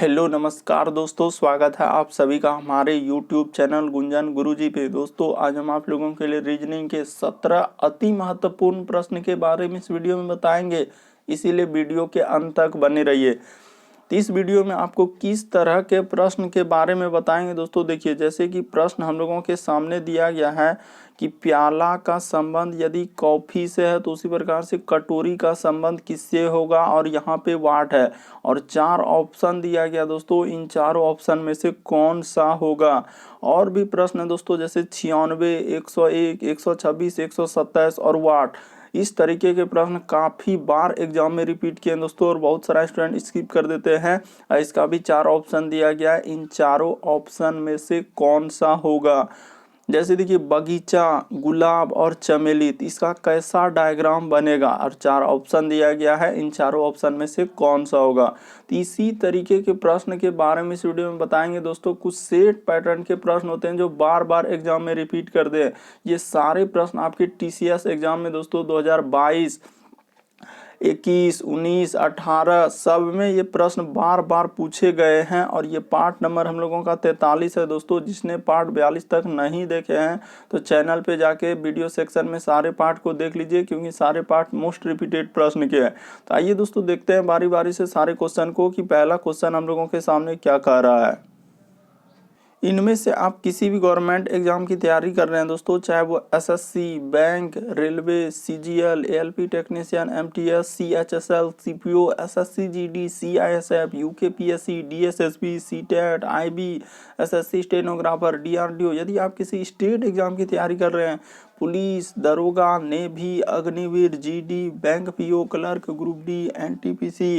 Hello नमस्कार दोस्तों, स्वागत है आप सभी का हमारे YouTube चैनल गुंजन गुरुजी पे। दोस्तों आज हम आप लोगों के लिए रीजनिंग के 17 अति महत्वपूर्ण प्रश्न के बारे में इस वीडियो में बताएंगे, इसीलिए वीडियो के अंत तक बने रहिए। तो इस वीडियो में आपको किस तरह के प्रश्न के बारे में बताएंगे दोस्तों। देखिए, जैसे कि प्रश्न हम लोगों के सामने दिया गया है कि प्याला का संबंध यदि कॉफी से है तो उसी प्रकार से कटोरी का संबंध किससे होगा, और यहाँ पे वाट है और 4 ऑप्शन दिया गया दोस्तों। इन चारों ऑप्शन में से कौन सा होगा। और भी प्रश्न है दोस्तों, जैसे 96, 101, 126, 127 और वाट। इस तरीके के प्रश्न काफ़ी बार एग्जाम में रिपीट किए हैं दोस्तों, और बहुत सारा स्टूडेंट स्किप कर देते हैं। इसका भी 4 ऑप्शन दिया गया है। इन चारों ऑप्शन में से कौन सा होगा। जैसे देखिए, बगीचा, गुलाब और चमेली, तो इसका कैसा डायग्राम बनेगा, और 4 ऑप्शन दिया गया है। इन चारों ऑप्शन में से कौन सा होगा। तो इसी तरीके के प्रश्न के बारे में इस वीडियो में बताएंगे दोस्तों। कुछ सेट पैटर्न के प्रश्न होते हैं जो बार बार एग्जाम में रिपीट कर दे। ये सारे प्रश्न आपके TCS एग्जाम में दोस्तों 2022, 21, 19, 18 सब में ये प्रश्न बार बार पूछे गए हैं। और ये पार्ट नंबर हम लोगों का 43 है दोस्तों। जिसने पार्ट 42 तक नहीं देखे हैं तो चैनल पे जाके वीडियो सेक्शन में सारे पार्ट को देख लीजिए, क्योंकि सारे पार्ट मोस्ट रिपीटेड प्रश्न के हैं। तो आइए दोस्तों देखते हैं बारी बारी से सारे क्वेश्चन को कि पहला क्वेश्चन हम लोगों के सामने क्या कह रहा है। इनमें से आप किसी भी गवर्नमेंट एग्जाम की तैयारी कर रहे हैं दोस्तों, चाहे वो SSC, bank, railway, CGL, ALP technician, MTS, CHSL, CPO, SSC GD, CISF, UKPSC, DSSB, CTET, IB, SSC stenographer, DRDO। यदि आप किसी स्टेट एग्जाम की तैयारी कर रहे हैं, पुलिस, दरोगा, navy, Agniveer, GD, bank PO, clerk, group D, NTPC,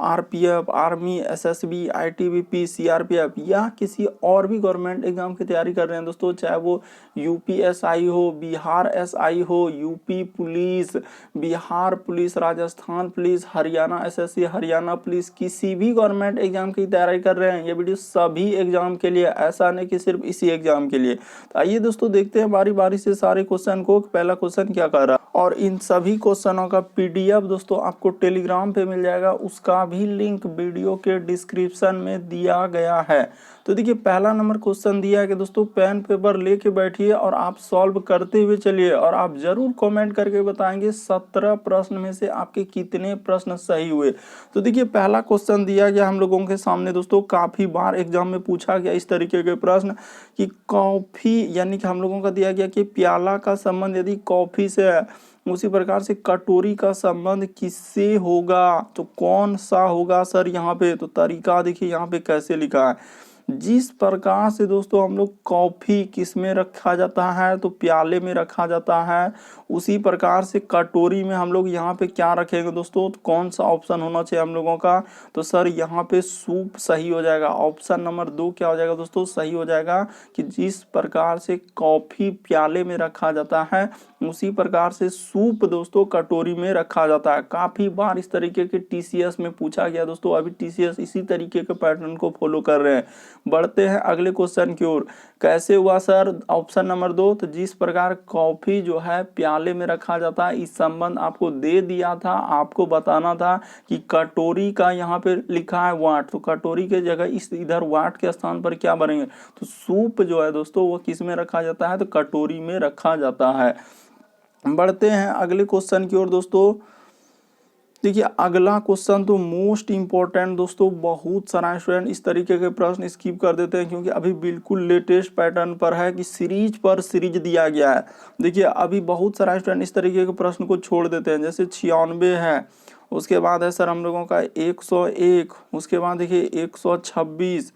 RPF, army, SSB, ITBP, CRPF, या किसी और भी गवर्नमेंट एग्जाम की तैयारी कर रहे हैं दोस्तों, चाहे वो UPSI हो, बिहार SI हो, UP police, Bihar police, Rajasthan police, Haryana SSC, Haryana police, किसी भी गवर्नमेंट एग्जाम की तैयारी कर रहे हैं। ये वीडियो सभी एग्जाम के लिए, ऐसा नहीं कि सिर्फ इसी एग्जाम के लिए। तो आइए दोस्तों देखते हैं बारी बारी से सारे क्वेश्चन को। पहला क्वेश्चन क्या कर रहा है, और इन सभी क्वेश्चनों का PDF दोस्तों आपको टेलीग्राम पे मिल जाएगा। उसका भी लिंक वीडियो के डिस्क्रिप्शन में दिया गया है। तो देखिए, पहला नंबर क्वेश्चन दिया है कि दोस्तों पेन पेपर लेके बैठिए और आप सॉल्व करते हुए चलिए, और आप जरूर कमेंट करके बताएंगे 17 प्रश्न में से आपके कितने प्रश्न सही हुए। तो देखिए, पहला क्वेश्चन दिया गया हम लोगों के सामने दोस्तों, काफी बार एग्जाम में पूछा गया इस तरीके के प्रश्न कि कॉफी, यानी कि हम लोगों का दिया गया कि प्याला का संबंध यदि कॉफी से है, उसी प्रकार से कटोरी का संबंध किससे होगा, तो कौन सा होगा सर यहाँ पे। तो तरीका देखिए यहाँ पे कैसे लिखा है। जिस प्रकार से दोस्तों हम लोग कॉफी किस में रखा जाता है, तो प्याले में रखा जाता है, उसी प्रकार से कटोरी में हम लोग यहाँ पे क्या रखेंगे दोस्तों। तो कौन सा ऑप्शन होना चाहिए हम लोगों का, तो सर यहाँ पे सूप सही हो जाएगा। ऑप्शन नंबर 2 क्या हो जाएगा दोस्तों, सही हो जाएगा कि जिस प्रकार से कॉफी प्याले में रखा जाता है, उसी प्रकार से सूप दोस्तों कटोरी में रखा जाता है। काफी बार इस तरीके के TCS में पूछा गया दोस्तों। अभी TCS इसी तरीके के पैटर्न को फॉलो कर रहे हैं। बढ़ते हैं अगले क्वेश्चन की ओर। कैसे हुआ सर, ऑप्शन नंबर 2, तो जिस प्रकार कॉफी जो है प्याले में रखा जाता है, इस संबंध आपको दे दिया था। आपको बताना था कि कटोरी का यहाँ पे लिखा है वाट, तो कटोरी के जगह इस इधर वाट के स्थान पर क्या बनेंगे, तो सूप जो है दोस्तों वो किस में रखा जाता है, तो कटोरी में रखा जाता है। बढ़ते हैं अगले क्वेश्चन की ओर दोस्तों। देखिए, अगला क्वेश्चन तो मोस्ट इंपॉर्टेंट दोस्तों। बहुत सारा स्टूडेंट इस तरीके के प्रश्न स्किप कर देते हैं, क्योंकि अभी बिल्कुल लेटेस्ट पैटर्न पर है कि सीरीज पर सीरीज दिया गया है। देखिए, अभी बहुत सारा स्टूडेंट इस तरीके के प्रश्न को छोड़ देते हैं। जैसे 96 है, उसके बाद है सर हम लोगों का 101, उसके बाद देखिए 126,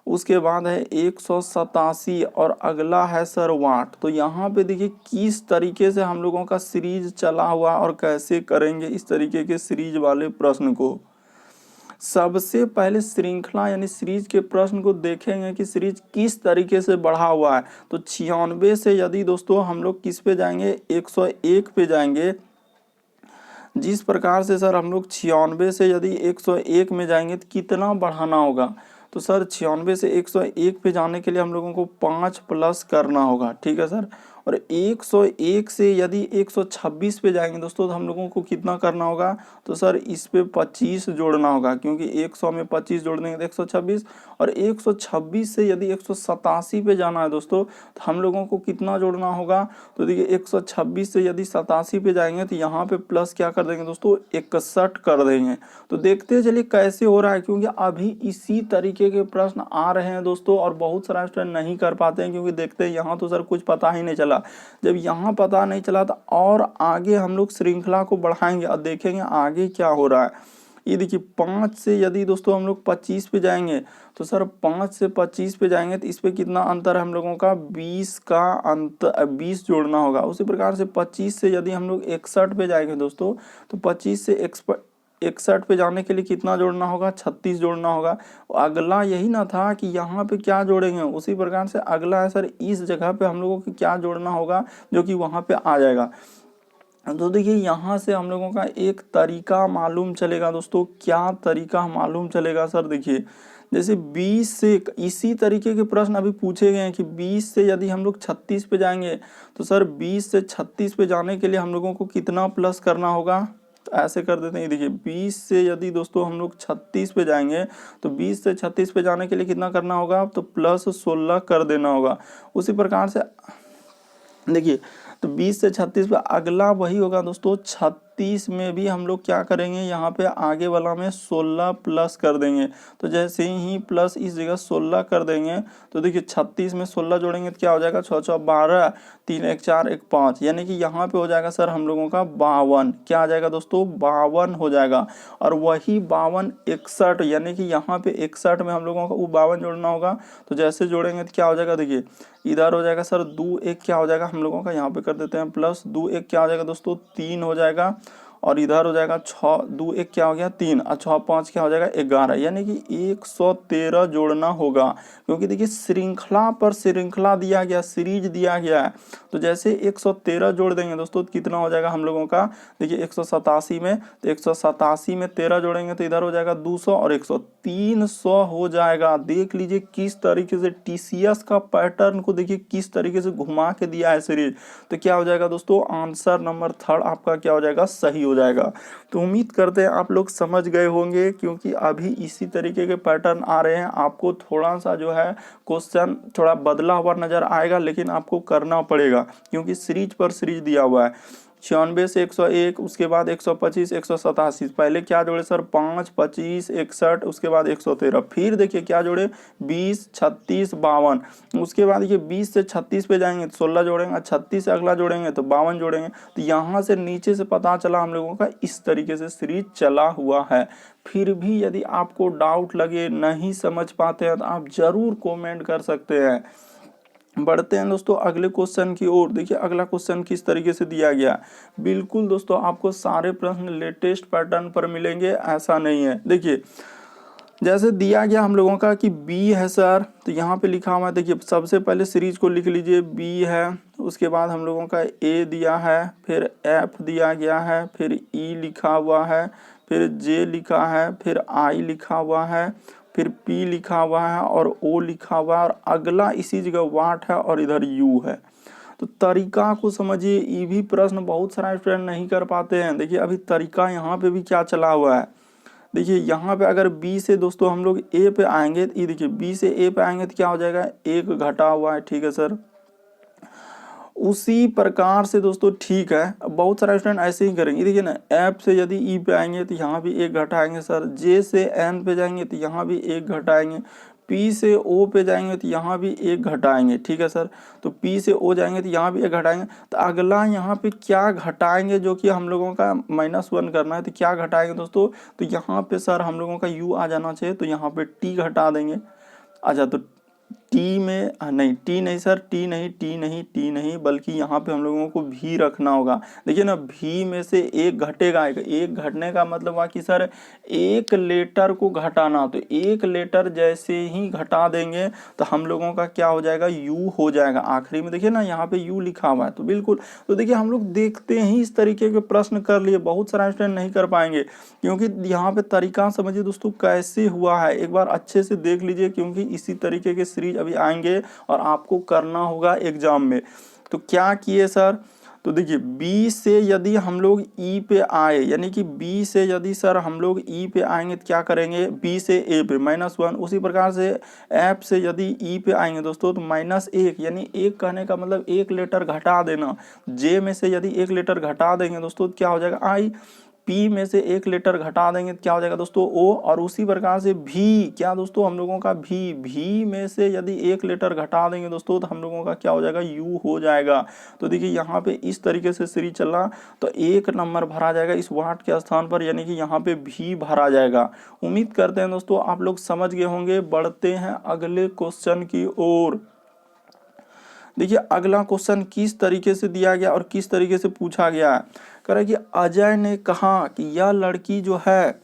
उसके बाद है 187, और अगला है सर वाट। तो यहाँ पे देखिए किस तरीके से हम लोगों का सीरीज चला हुआ और कैसे करेंगे इस तरीके के सीरीज वाले प्रश्न को। सबसे पहले श्रृंखला यानी सीरीज के प्रश्न को देखेंगे कि सीरीज किस तरीके से बढ़ा हुआ है। तो 96 से यदि दोस्तों हम लोग किस पे जाएंगे, 101 पे जाएंगे। जिस प्रकार से सर हम लोग 96 से यदि 101 में जाएंगे तो कितना बढ़ाना होगा, तो सर 96 से 101 पे जाने के लिए हम लोगों को 5 प्लस करना होगा। ठीक है सर, और 101 से यदि 126 पे जाएंगे दोस्तों तो हम लोगों को कितना करना होगा, तो सर इस पे 25 जोड़ना होगा, क्योंकि 100 में 25 जोड़ देंगे तो 126, और 126 से यदि 187 पे जाना है दोस्तों तो हम लोगों को कितना जोड़ना होगा, तो देखिए 126 से यदि 87 पे जाएंगे तो यहाँ पे प्लस क्या कर देंगे दोस्तों, 61 कर देंगे। तो देखते चलिए कैसे हो रहा है, क्योंकि अभी इसी तरीके के प्रश्न आ रहे हैं दोस्तों, और बहुत सारा स्टूडेंट नहीं कर पाते हैं, क्योंकि देखते हैं यहाँ तो सर कुछ पता ही नहीं चला। जब यहाँ पता नहीं चला तो और आगे हम लोग श्रृंखला को बढ़ाएंगे और देखेंगे आगे क्या हो रहा है। ये देखिए 5 से यदि दोस्तों हम लोग 25 पे जाएंगे तो सर 5 से 25 पे जाएंगे तो इस पे कितना अंतर है हम लोगों का, 20 का अंतर, 20 जोड़ना होगा। उसी प्रकार से 25 से यदि हम लोग 61 पे जाएंगे दोस्तों तो 25 से 61 पे जाने के लिए कितना जोड़ना होगा, 36 जोड़ना होगा। अगला यही ना था कि यहाँ पे क्या जोड़ेंगे, उसी प्रकार से अगला है सर इस जगह पे हम लोगों को क्या जोड़ना होगा जो कि वहाँ पे आ जाएगा। तो देखिए यहाँ से हम लोगों का एक तरीका मालूम चलेगा दोस्तों। क्या तरीका मालूम चलेगा सर, देखिए जैसे 20 से इसी तरीके के प्रश्न अभी पूछे गए हैं कि 20 से यदि हम लोग 36 पे जाएंगे तो सर 20 से 36 पे जाने के लिए हम लोगों को कितना प्लस करना होगा। तो ऐसे कर देते हैं, देखिए 20 से यदि दोस्तों हम लोग 36 पे जाएंगे तो 20 से 36 पे जाने के लिए कितना करना होगा, तो प्लस 16 कर देना होगा। उसी प्रकार से देखिए तो 20 से 36 पे अगला वही होगा दोस्तों, 36 में भी हम लोग क्या करेंगे, यहाँ पे आगे वाला में 16 प्लस कर देंगे। तो जैसे ही प्लस इस जगह 16 कर देंगे तो देखिए 36 में 16 जोड़ेंगे तो क्या हो जाएगा, 6 6 12, 3 1 4 1 5, यानी कि यहाँ पे हो जाएगा सर हम लोगों का 52। क्या आ जाएगा दोस्तों, 52 हो जाएगा। और वही 52 61, यानी कि यहाँ पे 61 में हम लोगों को वो 52 जोड़ना होगा। तो जैसे जोड़ेंगे तो क्या हो जाएगा, देखिए इधर हो जाएगा सर 2 1, क्या हो जाएगा हम लोगों का, यहाँ पे कर देते हैं प्लस 2 1, क्या हो जाएगा दोस्तों 3 हो जाएगा। और इधर हो जाएगा 6 2 1, क्या हो गया 3, और 6 5 क्या हो जाएगा 11, यानी कि 113 जोड़ना होगा। क्योंकि देखिए श्रृंखला पर श्रृंखला दिया गया, सीरीज दिया गया है। तो जैसे 113 जोड़ देंगे दोस्तों तो कितना हो जाएगा हम लोगों का, देखिए 187 में, तो 187 में 13 जोड़ेंगे तो इधर हो जाएगा 200 और 100, 300 हो जाएगा। देख लीजिए किस तरीके से टीसीएस का पैटर्न को देखिए किस तरीके से घुमा के दिया है सीरीज। तो क्या हो जाएगा दोस्तों, आंसर नंबर 3 आपका क्या हो जाएगा, सही हो जाएगा। तो उम्मीद करते हैं आप लोग समझ गए होंगे, क्योंकि अभी इसी तरीके के पैटर्न आ रहे हैं। आपको थोड़ा सा जो है क्वेश्चन थोड़ा बदला हुआ नजर आएगा, लेकिन आपको करना पड़ेगा क्योंकि सीरीज पर सीरीज दिया हुआ है। 96 से 101, उसके बाद 125 187, पहले क्या जोड़े सर 5 25 61, उसके बाद 113, फिर देखिए क्या जोड़े 20 36 52, उसके बाद देखिए 20 से 36 पे जाएंगे तो 16 जोड़ेंगे, 36 से अगला जोड़ेंगे तो 52 जोड़ेंगे। तो यहाँ से नीचे से पता चला हम लोगों का इस तरीके से सीरीज चला हुआ है। फिर भी यदि आपको डाउट लगे, नहीं समझ पाते हैं, तो आप जरूर कमेंट कर सकते हैं। बढ़ते हैं दोस्तों अगले क्वेश्चन की ओर। देखिए अगला क्वेश्चन किस तरीके से दिया गया। बिल्कुल दोस्तों आपको सारे प्रश्न लेटेस्ट पैटर्न पर मिलेंगे, ऐसा नहीं है। देखिए जैसे दिया गया हम लोगों का कि बी है सर, तो यहाँ पे लिखा हुआ है, देखिए सबसे पहले सीरीज को लिख लीजिए, बी है, उसके बाद हम लोगों का ए दिया है, फिर एफ दिया गया है, फिर ई लिखा हुआ है, फिर जे लिखा है, फिर आई लिखा हुआ है, फिर पी लिखा हुआ है और ओ लिखा हुआ है, और अगला इसी जगह वाट है और इधर यू है। तो तरीका को समझिए, ये भी प्रश्न बहुत सारा स्टूडेंट नहीं कर पाते हैं। देखिए अभी तरीका यहाँ पे भी क्या चला हुआ है। देखिए यहाँ पे अगर बी से दोस्तों हम लोग ए पे आएंगे, ये देखिए बी से ए पे आएंगे तो क्या हो जाएगा, एक घटा हुआ है, ठीक है सर। उसी प्रकार से दोस्तों ठीक है, बहुत सारे स्टूडेंट ऐसे ही करेंगे। देखिए ना, एफ से यदि ई पे आएंगे तो यहाँ भी एक घटाएंगे सर, जे से एन पे जाएंगे तो यहाँ भी एक घटाएंगे, पी से ओ पे जाएंगे तो यहाँ भी एक घटाएंगे, ठीक है सर। तो पी से ओ जाएंगे तो यहाँ भी एक घटाएंगे। तो अगला यहाँ पे क्या घटाएंगे, जो कि हम लोगों का -1 करना है, तो क्या घटाएंगे दोस्तों, तो यहाँ पे सर हम लोगों का यू आ जाना चाहिए, तो यहाँ पे टी घटा देंगे। अच्छा तो टी में नहीं, टी नहीं सर, टी नहीं, टी नहीं, टी नहीं, बल्कि यहाँ पे हम लोगों को भी रखना होगा। देखिए ना, भी में से एक घटेगा, एक घटने का मतलब हुआ कि सर एक लेटर को घटाना। तो एक लेटर जैसे ही घटा देंगे तो हम लोगों का क्या हो जाएगा, यू हो जाएगा आखिरी में। देखिए ना यहाँ पे यू लिखा हुआ है, तो बिल्कुल। तो देखिए हम लोग देखते ही इस तरीके के प्रश्न कर लिए, बहुत सारा स्टूडेंट नहीं कर पाएंगे, क्योंकि यहाँ पे तरीका समझिए दोस्तों कैसे हुआ है, एक बार अच्छे से देख लीजिए, क्योंकि इसी तरीके के सीरीज अभी आएंगे और आपको करना होगा एग्जाम में। तो क्या किए सर, तो देखिए बी से यदि हम लोग ई पे आए, यानी कि बी से यदि सर हम लोग ई पे आएंगे तो क्या करेंगे, बी से ए पे -1। उसी प्रकार से एफ से यदि ई पे आएंगे दोस्तों तो -1, यानी एक कहने का मतलब एक लेटर घटा देना। जे में से यदि एक लेटर घटा देंगे दोस्तों तो क्या हो जाएगा आई, पी में से एक लेटर घटा देंगे तो क्या हो जाएगा दोस्तों ओ, और उसी प्रकार से भी क्या दोस्तों हम लोगों का भी में से यदि एक लेटर घटा देंगे दोस्तों तो हम लोगों का क्या हो जाएगा, यू हो जाएगा। तो देखिए यहाँ पे इस तरीके से सीरीज चला, तो 1 नंबर भरा जाएगा इस वाट के स्थान पर, यानी कि यहाँ पे भी भरा जाएगा। उम्मीद करते हैं दोस्तों आप लोग समझ गए होंगे। बढ़ते हैं अगले क्वेश्चन की ओर। देखिए अगला क्वेश्चन किस तरीके से दिया गया और किस तरीके से पूछा गया है। कह रहा है कि अजय ने कहा कि यह लड़की जो है,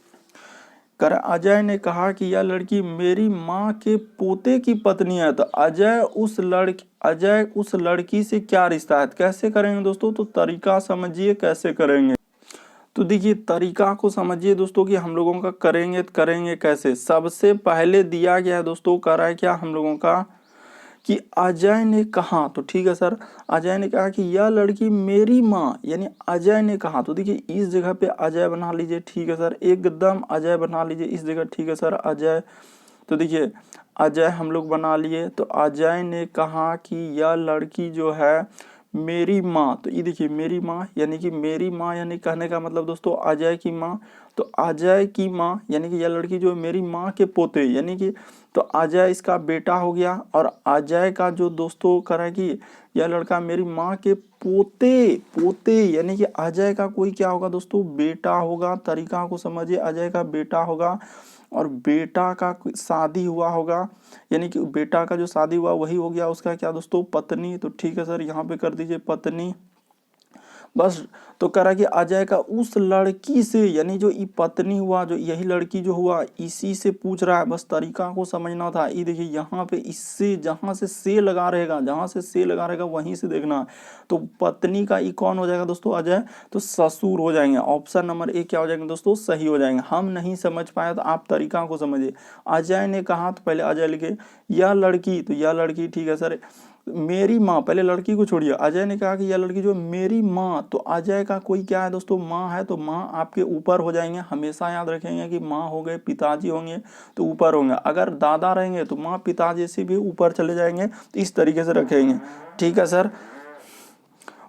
अजय ने कहा कि यह लड़की मेरी माँ के पोते की पत्नी है। तो अजय उस लड़की से क्या रिश्ता है, कैसे करेंगे दोस्तों, तो तरीका समझिए कैसे करेंगे। तो देखिए तरीका को समझिए दोस्तों कि हम लोगों का करेंगे कैसे। सबसे पहले दिया गया है दोस्तों, कह रहा है क्या हम लोगों का कि अजय ने कहा, तो ठीक है सर, अजय ने कहा कि यह लड़की मेरी माँ, यानी अजय ने कहा। तो देखिए इस जगह पे अजय बना लीजिए, ठीक है सर, एकदम अजय बना लीजिए इस जगह, ठीक है सर अजय। तो देखिए अजय हम लोग बना लिए। तो अजय ने कहा कि यह लड़की जो है मेरी माँ, तो ये देखिए मेरी माँ, यानी कि मेरी माँ यानी कहने का मतलब दोस्तों अजय की माँ। तो अजय की माँ यानी कि यह लड़की जो मेरी माँ के पोते, यानी कि तो अजय इसका बेटा हो गया, और अजय का जो दोस्तों करा कि यह लड़का मेरी माँ के पोते यानी कि अजय का कोई क्या होगा दोस्तों, बेटा होगा। तरीका को समझिए, अजय का बेटा होगा और बेटा का शादी हुआ होगा, यानी कि बेटा का जो शादी हुआ वही हो गया उसका क्या दोस्तों, पत्नी। तो ठीक है सर यहाँ पे कर दीजिए पत्नी बस। तो करा कि अजय का उस लड़की से, यानी जो ये पत्नी हुआ, जो यही लड़की जो हुआ इसी से पूछ रहा है, बस तरीका को समझना था। ये देखिए यहाँ पे इससे जहां से लगा रहेगा, वहीं से देखना। तो पत्नी का ई कौन हो जाएगा दोस्तों, अजय, तो ससुर हो जाएंगे। ऑप्शन नंबर ए क्या हो जाएंगे दोस्तों, सही हो जाएंगे। हम नहीं समझ पाए तो आप तरीका को समझिए। अजय ने कहा तो पहले अजय लिखे, यह लड़की, तो यह लड़की ठीक है सर, मेरी माँ, पहले लड़की को छोड़िए, अजय ने कहा कि यह लड़की जो मेरी माँ, तो अजय का कोई क्या है दोस्तों, माँ है, तो माँ आपके ऊपर हो जाएंगे। हमेशा याद रखेंगे कि माँ हो गए, पिताजी होंगे तो ऊपर होंगे, अगर दादा रहेंगे तो माँ पिताजी से भी ऊपर चले जाएंगे। इस तरीके से रखेंगे, ठीक है सर।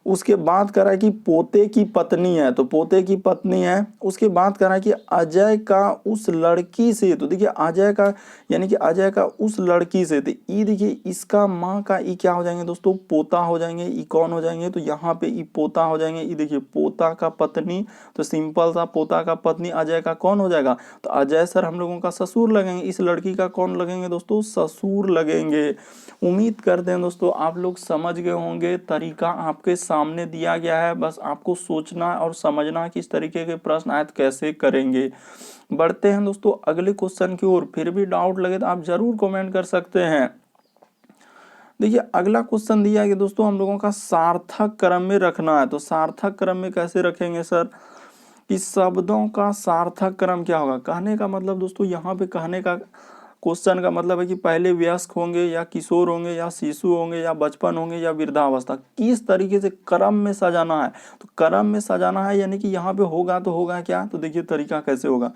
उसके बाद करा कि पोते की पत्नी है, तो पोते की पत्नी है। उसके बाद करा कि अजय का उस लड़की से, तो देखिए अजय का यानी कि अजय का उस लड़की से, तो ई देखिए इसका माँ का ई क्या हो जाएंगे दोस्तों, पोता हो जाएंगे। ई कौन हो जाएंगे, तो यहाँ पे ई पोता हो जाएंगे। ई देखिए पोता का पत्नी, तो सिंपल सा पोता का पत्नी अजय का कौन हो जाएगा, तो अजय सर हम लोगों का ससुर लगेंगे। इस लड़की का कौन लगेंगे दोस्तों, ससुर लगेंगे। उम्मीद करते हैं दोस्तों आप लोग समझ गए होंगे। तरीका आपके सामने दिया गया है, बस आपको सोचना और समझना किस तरीके के प्रश्न आए कैसे करेंगे। बढ़ते हैं दोस्तों अगले क्वेश्चन की ओर। फिर भी डाउट लगे तो आप जरूर कमेंट कर सकते हैं। देखिए अगला क्वेश्चन दिया है दोस्तों हम लोगों का सार्थक क्रम में रखना है। तो सार्थक क्रम में कैसे रखेंगे सर, कि शब्दों का सार्थक क्रम क्या होगा। कहने का मतलब दोस्तों यहाँ पे कहने का क्वेश्चन का मतलब है कि पहले वयस्क होंगे या किशोर होंगे या शिशु होंगे या बचपन होंगे या वृद्धावस्था, किस तरीके से क्रम में सजाना है। तो क्रम में सजाना है, यानी कि यहाँ पे होगा तो होगा क्या, तो देखिए तरीका कैसे होगा।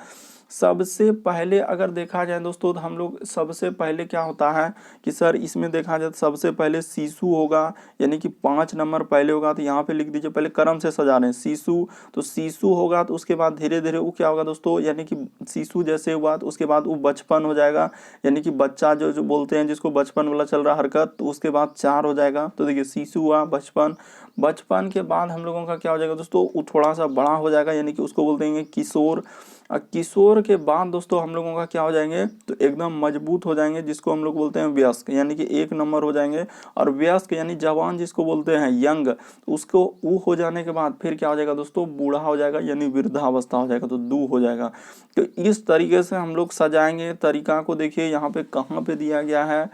सबसे पहले अगर देखा जाए दोस्तों तो हम लोग सबसे पहले क्या होता है कि सर इसमें देखा जाए तो सबसे पहले शिशु होगा, यानी कि 5 नंबर पहले होगा। तो यहाँ पे लिख दीजिए, पहले क्रम से सजा रहे हैं शिशु, तो शिशु होगा। तो उसके बाद धीरे धीरे वो क्या होगा दोस्तों, यानी कि शिशु जैसे हुआ तो उसके बाद वो बचपन हो जाएगा, यानी कि बच्चा जो बोलते हैं जिसको बचपन वाला चल रहा हरकत, तो उसके बाद 4 हो जाएगा। तो देखिए शिशु हुआ, बचपन के बाद हम लोगों का क्या हो जाएगा दोस्तों, वो थोड़ा सा बड़ा हो जाएगा, यानी कि उसको बोलते हैं किशोर। किशोर के बाद दोस्तों हम लोगों का क्या हो जाएंगे, तो एकदम मजबूत हो जाएंगे, जिसको हम लोग बोलते हैं वयस्क, यानी कि 1 नंबर हो जाएंगे। और वयस्क यानी जवान जिसको बोलते हैं यंग, तो उसको वो हो जाने के बाद फिर क्या हो जाएगा दोस्तों, बूढ़ा हो जाएगा, यानी वृद्धावस्था हो जाएगा, तो 2 हो जाएगा। तो इस तरीके से हम लोग सजाएंगे। तरीका को देखिए यहाँ पे कहाँ पे दिया गया है,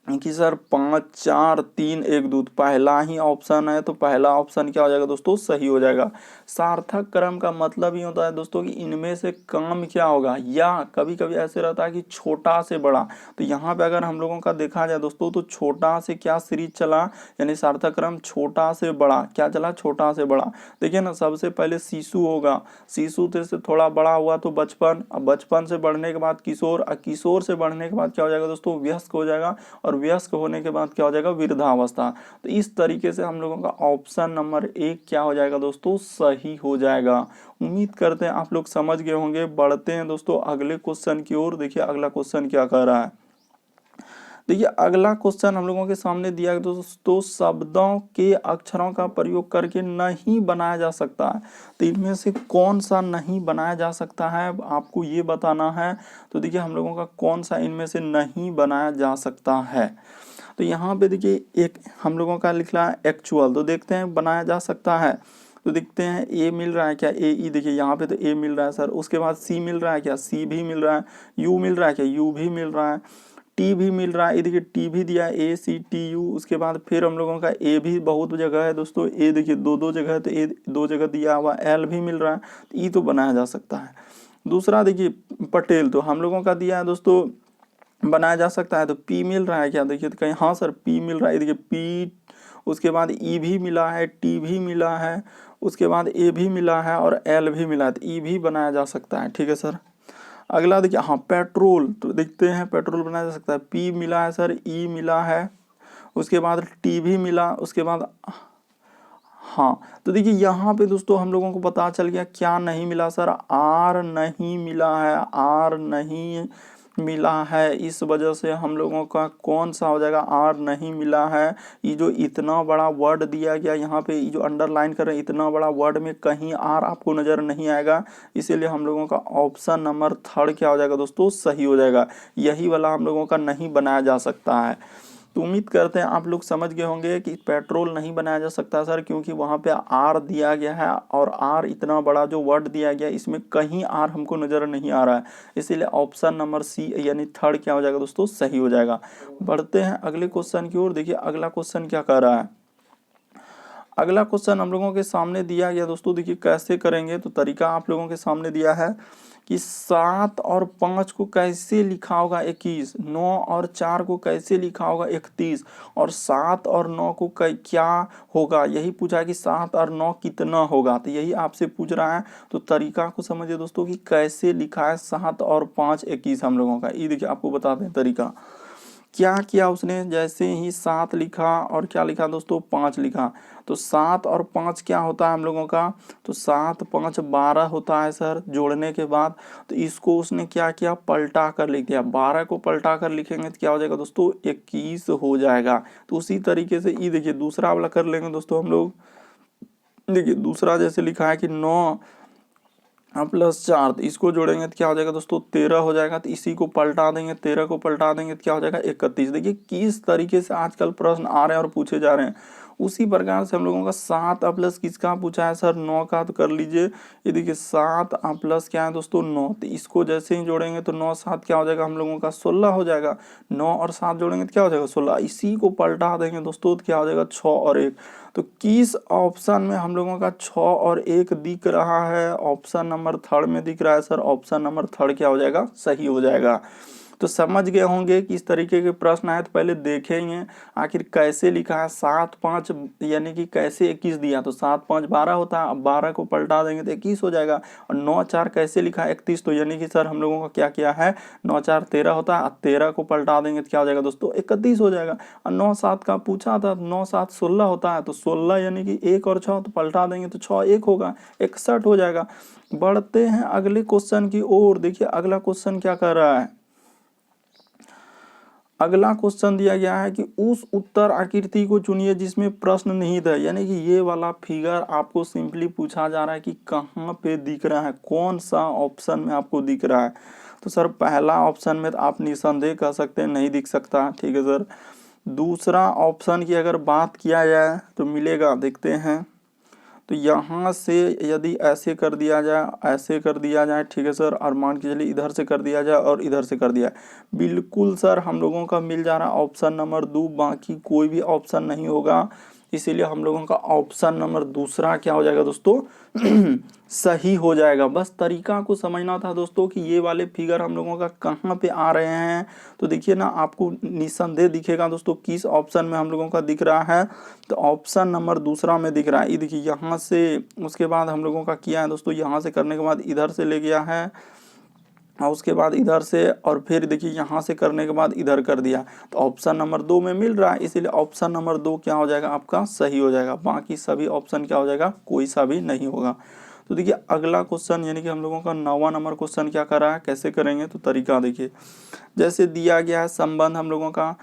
कि सर 5 4 3 1 2 पहला ही ऑप्शन है, तो पहला ऑप्शन क्या हो जाएगा दोस्तों, सही हो जाएगा। सार्थक क्रम का मतलब ही होता है दोस्तों कि इनमें से काम क्या होगा, या कभी कभी ऐसे रहता है कि छोटा से बड़ा। तो यहाँ पे अगर हम लोगों का देखा जाए दोस्तों, तो छोटा से क्या सीरीज चला, यानी सार्थक क्रम छोटा से बड़ा क्या चला, छोटा से बड़ा। देखिए ना, सबसे पहले शिशु होगा, शिशु से थोड़ा बड़ा हुआ तो बचपन, अब बचपन से बढ़ने के बाद किशोर, और किशोर से बढ़ने के बाद क्या हो जाएगा दोस्तों, वयस्क हो जाएगा, और वयस्क होने के बाद क्या हो जाएगा, वृद्धावस्था। तो इस तरीके से हम लोगों का ऑप्शन नंबर 1 क्या हो जाएगा दोस्तों, सही हो जाएगा। उम्मीद करते हैं आप लोग समझ गए होंगे। बढ़ते हैं दोस्तों अगले क्वेश्चन की ओर। देखिए अगला क्वेश्चन क्या कह रहा है। देखिए अगला क्वेश्चन हम लोगों के सामने दिया गया दोस्तों, शब्दों के अक्षरों का प्रयोग करके नहीं बनाया जा सकता है। तो इनमें से कौन सा नहीं बनाया जा सकता है, आपको ये बताना है। तो देखिए हम लोगों का कौन सा इनमें से नहीं बनाया जा सकता है। तो यहाँ पे देखिए एक हम लोगों का लिख रहा है एक्चुअल, तो देखते हैं बनाया जा सकता है। तो देखते हैं ए मिल रहा है क्या, ए ई, देखिए यहाँ पे तो ए मिल रहा है सर। उसके बाद सी मिल रहा है क्या, सी भी मिल रहा है। यू मिल रहा है क्या, यू भी मिल रहा है। टी भी मिल रहा है, ये देखिए टी भी दिया है, ए सी टी यू। उसके बाद फिर हम लोगों का ए भी बहुत जगह है दोस्तों, ए देखिए दो जगह है, तो ए 2 जगह दिया हुआ। एल भी मिल रहा है, तो ई तो बनाया जा सकता है। दूसरा देखिए पटेल, तो हम लोगों का दिया है दोस्तों बनाया जा सकता है। तो पी मिल रहा है क्या, देखिए तो कहीं, हाँ सर पी मिल रहा है, देखिए पी। उसके बाद ई भी मिला है, टी भी मिला है, उसके बाद ए भी मिला है, और एल भी मिला है, तो ई भी बनाया जा सकता है। ठीक है सर। अगला देखिए, हाँ पेट्रोल, तो देखते हैं पेट्रोल बनाया जा सकता है। पी मिला है सर, ई मिला है, उसके बाद टी भी मिला, उसके बाद, हाँ तो देखिए यहाँ पे दोस्तों हम लोगों को पता चल गया क्या नहीं मिला सर, आर नहीं मिला है, आर नहीं मिला है। इस वजह से हम लोगों का कौन सा हो जाएगा, आर नहीं मिला है। ये जो इतना बड़ा वर्ड दिया गया यहाँ पे, ये जो अंडरलाइन कर रहे हैं, इतना बड़ा वर्ड में कहीं आर आपको नजर नहीं आएगा। इसीलिए हम लोगों का ऑप्शन नंबर 3 क्या हो जाएगा दोस्तों, सही हो जाएगा। यही वाला हम लोगों का नहीं बनाया जा सकता है। तो उम्मीद करते हैं आप लोग समझ गए होंगे कि पेट्रोल नहीं बनाया जा सकता सर, क्योंकि वहाँ पे आर दिया गया है, और आर इतना बड़ा जो वर्ड दिया गया है, इसमें कहीं आर हमको नज़र नहीं आ रहा है। इसीलिए ऑप्शन नंबर सी यानी 3 क्या हो जाएगा दोस्तों, सही हो जाएगा। बढ़ते हैं अगले क्वेश्चन की ओर। देखिए अगला क्वेश्चन क्या कह रहा है। अगला क्वेश्चन हम लोगों के सामने दिया गया दोस्तों, देखिए कैसे करेंगे। तो तरीका आप लोगों के सामने दिया है कि 7 और 5 को कैसे लिखा होगा 21, 9 और 4 को कैसे लिखा होगा 31, और 7 और 9 को क्या होगा, यही पूछा है कि 7 और 9 कितना होगा। तो यही आपसे पूछ रहा है। तो तरीका को समझिए दोस्तों कि कैसे लिखा है 7 और 5 21 हम लोगों का। ये देखिए आपको बताते हैं तरीका। क्या किया उसने, जैसे ही 7 लिखा और क्या लिखा दोस्तों, 5 लिखा। तो 7 और 5 क्या होता है हम लोगों का, तो 7 5 12 होता है सर जोड़ने के बाद। तो इसको उसने क्या किया, पलटा कर लिख दिया। 12 को पलटा कर लिखेंगे तो क्या हो जाएगा दोस्तों, 21 हो जाएगा। तो उसी तरीके से ये देखिए दूसरा वाला कर लेंगे दोस्तों हम लोग। देखिए दूसरा जैसे लिखा है कि 9 प्लस 4, तो इसको जोड़ेंगे तो क्या हो जाएगा दोस्तों, 13 हो जाएगा। तो इसी को पलटा देंगे, 13 को पलटा देंगे तो क्या हो जाएगा, 31। देखिए किस तरीके से आजकल प्रश्न आ रहे हैं और पूछे जा रहे हैं। उसी प्रकार से हम लोगों का 7 प्लस किसका पूछा है सर, 9 का। तो कर लीजिए, ये देखिए 7 प्लस क्या है दोस्तों, 9। तो इसको जैसे ही जोड़ेंगे तो 9 7 क्या हो जाएगा हम लोगों का, 16 हो जाएगा। 9 और 7 जोड़ेंगे तो क्या हो जाएगा, 16। इसी को पलटा देंगे दोस्तों तो क्या हो जाएगा, 6 और 1। तो किस ऑप्शन में हम लोगों का 6 और 1 दिख रहा है, ऑप्शन नंबर 3 में दिख रहा है सर। ऑप्शन नंबर 3 क्या हो जाएगा, सही हो जाएगा। तो समझ गए होंगे कि इस तरीके के प्रश्न आए तो पहले देखेंगे आखिर कैसे लिखा है। 7 5 यानी कि कैसे 21 दिया, तो 7 5 12 होता है। अब 12 को पलटा देंगे तो 21 हो जाएगा। और 9 4 कैसे लिखा है 31, तो यानी कि सर हम लोगों का क्या किया है, 9 4 13 होता है। 13 को पलटा देंगे तो क्या हो जाएगा दोस्तों, 31 हो जाएगा। और 9 7 का पूछा था, 9 7 16 होता है। तो 16 यानी कि 1 और 6 तो पलटा देंगे तो 6 1 होगा, 61 हो जाएगा। बढ़ते हैं अगले क्वेश्चन की ओर। देखिए अगला क्वेश्चन क्या कर रहा है। अगला क्वेश्चन दिया गया है कि उस उत्तर आकृति को चुनिए जिसमें प्रश्न निहित है। यानी कि ये वाला फिगर आपको सिंपली पूछा जा रहा है कि कहाँ पे दिख रहा है, कौन सा ऑप्शन में आपको दिख रहा है। तो सर पहला ऑप्शन में तो आप निसंदेह कह सकते हैं नहीं दिख सकता, ठीक है सर। दूसरा ऑप्शन की अगर बात किया जाए तो मिलेगा, देखते हैं। तो यहाँ से यदि ऐसे कर दिया जाए, ऐसे कर दिया जाए, ठीक है सर, और मान के चलिए इधर से कर दिया जाए और इधर से कर दिया जाए, बिल्कुल सर हम लोगों का मिल जा रहा है ऑप्शन नंबर 2, बाकी कोई भी ऑप्शन नहीं होगा। इसीलिए हम लोगों का ऑप्शन नंबर दूसरा क्या हो जाएगा दोस्तों सही हो जाएगा। बस तरीका को समझना था दोस्तों कि ये वाले फिगर हम लोगों का कहाँ पे आ रहे हैं। तो देखिए ना, आपको निस्संदेह दिखेगा दोस्तों किस ऑप्शन में हम लोगों का दिख रहा है। तो ऑप्शन नंबर दूसरा में दिख रहा है। ये देखिए यहाँ से, उसके बाद हम लोगों का किया है दोस्तों, यहाँ से करने के बाद इधर से ले गया है और उसके बाद इधर से, और फिर देखिए यहाँ से करने के बाद इधर कर दिया। तो ऑप्शन नंबर 2 में मिल रहा है, इसीलिए ऑप्शन नंबर 2 क्या हो जाएगा आपका सही हो जाएगा। बाकी सभी ऑप्शन क्या हो जाएगा, कोई सा भी नहीं होगा। तो देखिए अगला क्वेश्चन, यानी कि हम लोगों का 9वां नंबर क्वेश्चन क्या कर रहा है, कैसे करेंगे। तो तरीका देखिए, जैसे दिया गया है संबंध हम लोगों का,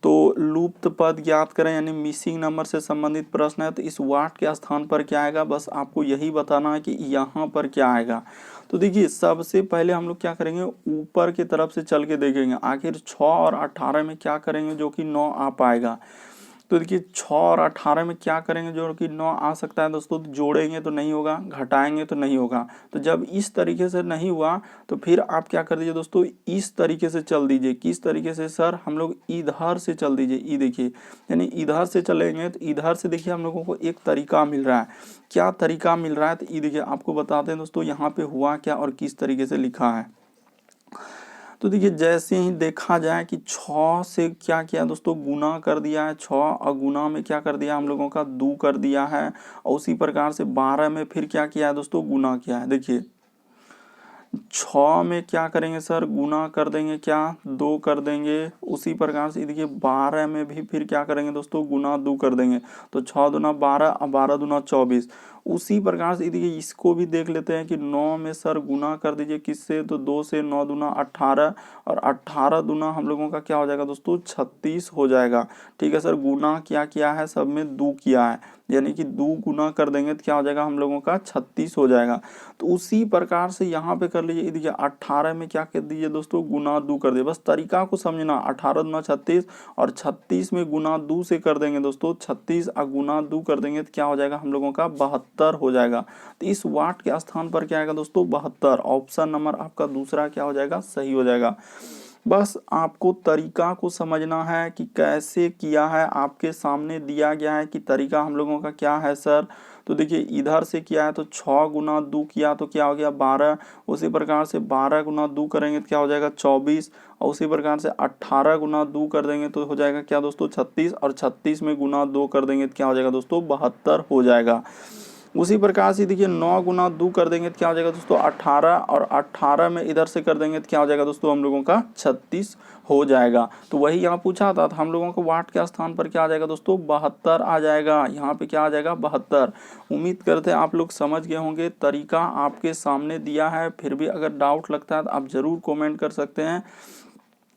तो लुप्त पद ज्ञात करें, यानी मिसिंग नंबर से संबंधित प्रश्न है। तो इस वाट के स्थान पर क्या आएगा, बस आपको यही बताना है कि यहाँ पर क्या आएगा। तो देखिए सबसे पहले हम लोग क्या करेंगे, ऊपर की तरफ से चल के देखेंगे आखिर 6 और 18 में क्या करेंगे जो कि 9 आ पाएगा। तो देखिए 6 और 18 में क्या करेंगे जो कि 9 आ सकता है दोस्तों। तो जोड़ेंगे तो नहीं होगा, घटाएंगे तो नहीं होगा। तो जब इस तरीके से नहीं हुआ तो फिर आप क्या कर दीजिए दोस्तों, इस तरीके से चल दीजिए। किस तरीके से सर, हम लोग इधर से चल दीजिए। ये देखिए, यानी इधर से चलेंगे तो इधर से देखिए हम लोगों को एक तरीका मिल रहा है। क्या तरीका मिल रहा है, तो ये देखिए आपको बताते हैं दोस्तों यहाँ पे हुआ क्या और किस तरीके से लिखा है। तो देखिए जैसे ही देखा जाए कि 6 से क्या किया दोस्तों, गुना कर दिया है। 6 और गुना में क्या कर दिया हम लोगों का 2 कर दिया है। और उसी प्रकार से 12 में फिर क्या किया है दोस्तों, गुना किया है। देखिए 6 में क्या करेंगे सर, गुना कर देंगे, क्या 2 कर देंगे। उसी प्रकार से देखिए 12 में भी फिर क्या करेंगे दोस्तों, गुना 2 कर देंगे। तो 6 दूना 12 और 12 दूना 24। उसी प्रकार से देखिए इसको भी देख लेते हैं कि 9 में सर गुना कर दीजिए किससे, तो 2 से। 9 दूना 18 और 18 दूना हम लोगों का क्या हो जाएगा दोस्तों, 36 हो जाएगा। ठीक है सर, गुना क्या किया है, सब में 2 किया है, यानी कि 2 गुना कर देंगे तो क्या हो जाएगा हम लोगों का 36 हो जाएगा। तो उसी प्रकार से यहाँ पे कर लीजिए। देखिए 18 में क्या कर दीजिए दोस्तों, गुना 2 कर दिए। बस तरीका को समझना, 18 दूना 36 और 36 में गुना 2 से कर देंगे दोस्तों 36 और गुना 2 कर देंगे तो क्या हो जाएगा हम लोगों का 72 हो जाएगा। तो इस वाट के स्थान पर क्या आएगा दोस्तों, 72। ऑप्शन नंबर आपका दूसरा क्या हो जाएगा, सही हो जाएगा। बस आपको तरीका को समझना है कि कैसे किया है। आपके सामने दिया गया है कि तरीका हम लोगों का क्या है सर। तो देखिए इधर से किया है तो 6 गुना 2 किया तो क्या हो गया 12। उसी प्रकार से 12 गुना 2 करेंगे तो क्या हो जाएगा 24। और उसी प्रकार से 18 गुना 2 कर देंगे तो हो जाएगा क्या दोस्तों 36। और 36 में गुना 2 कर देंगे तो क्या हो जाएगा दोस्तों 72 हो जाएगा। उसी प्रकार से देखिए 9 गुना 2 कर देंगे तो क्या हो जाएगा दोस्तों 18। और 18 में इधर से कर देंगे तो क्या हो जाएगा दोस्तों हम लोगों का 36 हो जाएगा। तो वही यहाँ पूछा था, तो हम लोगों को वाट के स्थान पर क्या आ जाएगा दोस्तों 72 आ जाएगा। यहाँ पे क्या आ जाएगा 72। उम्मीद करते हैं आप लोग समझ गए होंगे। तरीका आपके सामने दिया है, फिर भी अगर डाउट लगता है तो आप ज़रूर कमेंट कर सकते हैं।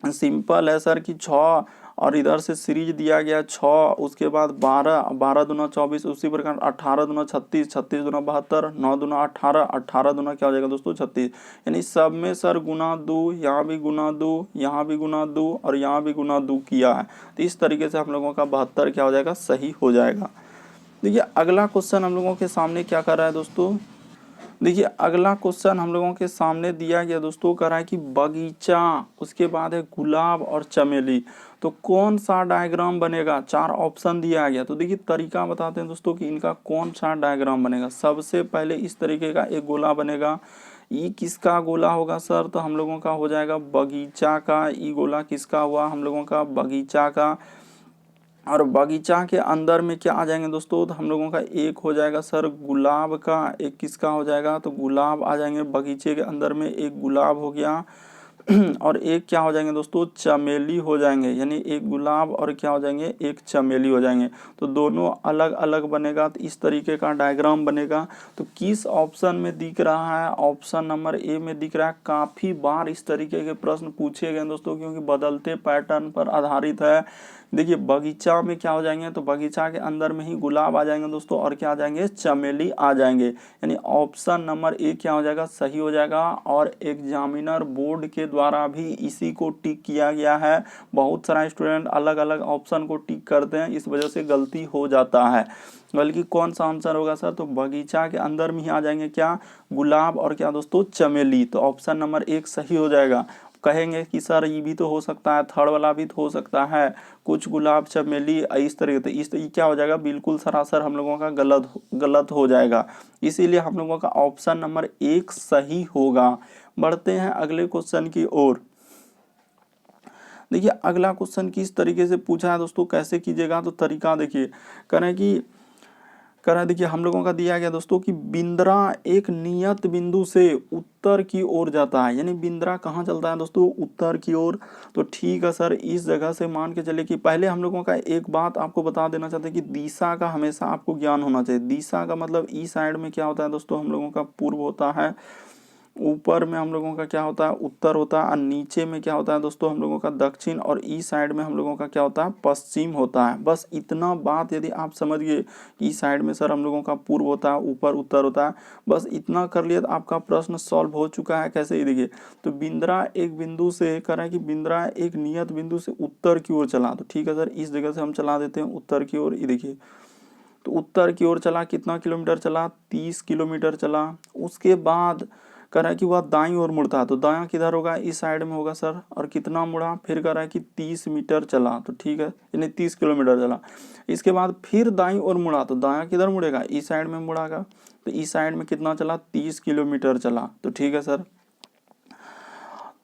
सिंपल है सर कि 6 और इधर से सीरीज दिया गया 6, उसके बाद 12, 12 दूना 24, उसी प्रकार 18 दूना 36, 36 दूना 72, 9 दूना 18, 18 दूना क्या हो जाएगा दोस्तों 36। यानी सब में सर गुना 2, यहाँ भी गुना 2, यहाँ भी गुना 2 और यहाँ भी गुना 2 किया है। तो इस तरीके से हम लोगों का 72 क्या हो जाएगा, सही हो जाएगा। देखिए अगला क्वेश्चन हम लोगों के सामने क्या कर रहा है दोस्तों। देखिए अगला क्वेश्चन हम लोगों के सामने दिया गया दोस्तों, कह रहा है कि बगीचा, उसके बाद है गुलाब और चमेली, तो कौन सा डायग्राम बनेगा। 4 ऑप्शन दिया गया। तो देखिए तरीका बताते हैं दोस्तों कि इनका कौन सा डायग्राम बनेगा। सबसे पहले इस तरीके का एक गोला बनेगा। ये किसका गोला होगा सर, तो हम लोगों का हो जाएगा बगीचा का। ये गोला किसका हुआ, हम लोगों का बगीचा का। और बगीचा के अंदर में क्या आ जाएंगे दोस्तों, तो हम लोगों का एक हो जाएगा सर गुलाब का, एक किसका हो जाएगा, तो गुलाब आ जाएंगे बगीचे के अंदर में, एक गुलाब हो गया। और एक क्या हो जाएंगे दोस्तों, चमेली हो जाएंगे। यानी एक गुलाब और क्या हो जाएंगे, एक चमेली हो जाएंगे। तो दोनों अलग अलग बनेगा। तो इस तरीके का डायग्राम बनेगा। तो किस ऑप्शन में दिख रहा है, ऑप्शन नंबर ए में दिख रहा है। काफ़ी बार इस तरीके के प्रश्न पूछे गए दोस्तों, क्योंकि बदलते पैटर्न पर आधारित है। देखिए बगीचा में क्या हो जाएंगे, तो बगीचा के अंदर में ही गुलाब आ जाएंगे दोस्तों, और क्या आ जाएंगे, चमेली आ जाएंगे। यानी ऑप्शन नंबर ए क्या हो जाएगा, सही हो जाएगा। और एग्जामिनर बोर्ड के द्वारा भी इसी को टिक किया गया है। बहुत सारा स्टूडेंट अलग अलग ऑप्शन को टिक करते हैं, इस वजह से गलती हो जाता है। बल्कि कौन सा आंसर होगा सर, तो बगीचा के अंदर में ही आ जाएंगे क्या, गुलाब और क्या दोस्तों, चमेली। तो ऑप्शन नंबर 1 सही हो जाएगा। कहेंगे कि सर ये भी तो हो सकता है, थर्ड वाला भी तो हो सकता है, कुछ गुलाब चमेली इस तरीके से, इस क्या हो जाएगा, बिल्कुल सरासर हम लोगों का गलत हो जाएगा। इसीलिए हम लोगों का ऑप्शन नंबर 1 सही होगा। बढ़ते हैं अगले क्वेश्चन की ओर। देखिए अगला क्वेश्चन किस तरीके से पूछा है दोस्तों, कैसे कीजिएगा, तो तरीका देखिए, देखिए हम लोगों का दिया गया दोस्तों कि बिंद्रा एक नियत बिंदु से उत्तर की ओर जाता है, यानी बिंद्रा कहाँ चलता है दोस्तों, उत्तर की ओर। तो ठीक है सर, इस जगह से मान के चले कि पहले हम लोगों का एक बात आपको बता देना चाहते हैं कि दिशा का हमेशा आपको ज्ञान होना चाहिए। दिशा का मतलब ई साइड में क्या होता है दोस्तों, हम लोगों का पूर्व होता है, ऊपर में हम लोगों का क्या होता है, उत्तर होता है, और नीचे में क्या होता है दोस्तों, हम लोगों का दक्षिण, और ई साइड में हम लोगों का क्या होता है, पश्चिम होता है। बस इतना बात यदि आप समझ गए कि ई साइड में सर हम लोगों का पूर्व होता है, ऊपर उत्तर होता है, बस इतना कर लिया तो आपका प्रश्न सॉल्व हो चुका है। कैसे, ये देखिए, तो बिंद्रा एक बिंदु से कर रहा है कि बिंद्रा एक नियत बिंदु से उत्तर की ओर चला, तो ठीक है सर, इस जगह से हम चला देते हैं उत्तर की ओर। ये देखिए, तो उत्तर की ओर चला, कितना किलोमीटर चला, 30 किलोमीटर चला। उसके बाद कह रहा है कि वह दाईं ओर मुड़ता है, तो दायां किधर होगा, इस साइड में होगा सर, और कितना मुड़ा, फिर कह रहा है कि 30 मीटर चला, तो ठीक है, यानी 30 किलोमीटर चला। इसके बाद फिर दाईं ओर मुड़ा, तो दायां किधर मुड़ेगा, इस साइड में मुड़ागा, तो इस साइड में कितना चला, 30 किलोमीटर चला, तो ठीक है सर।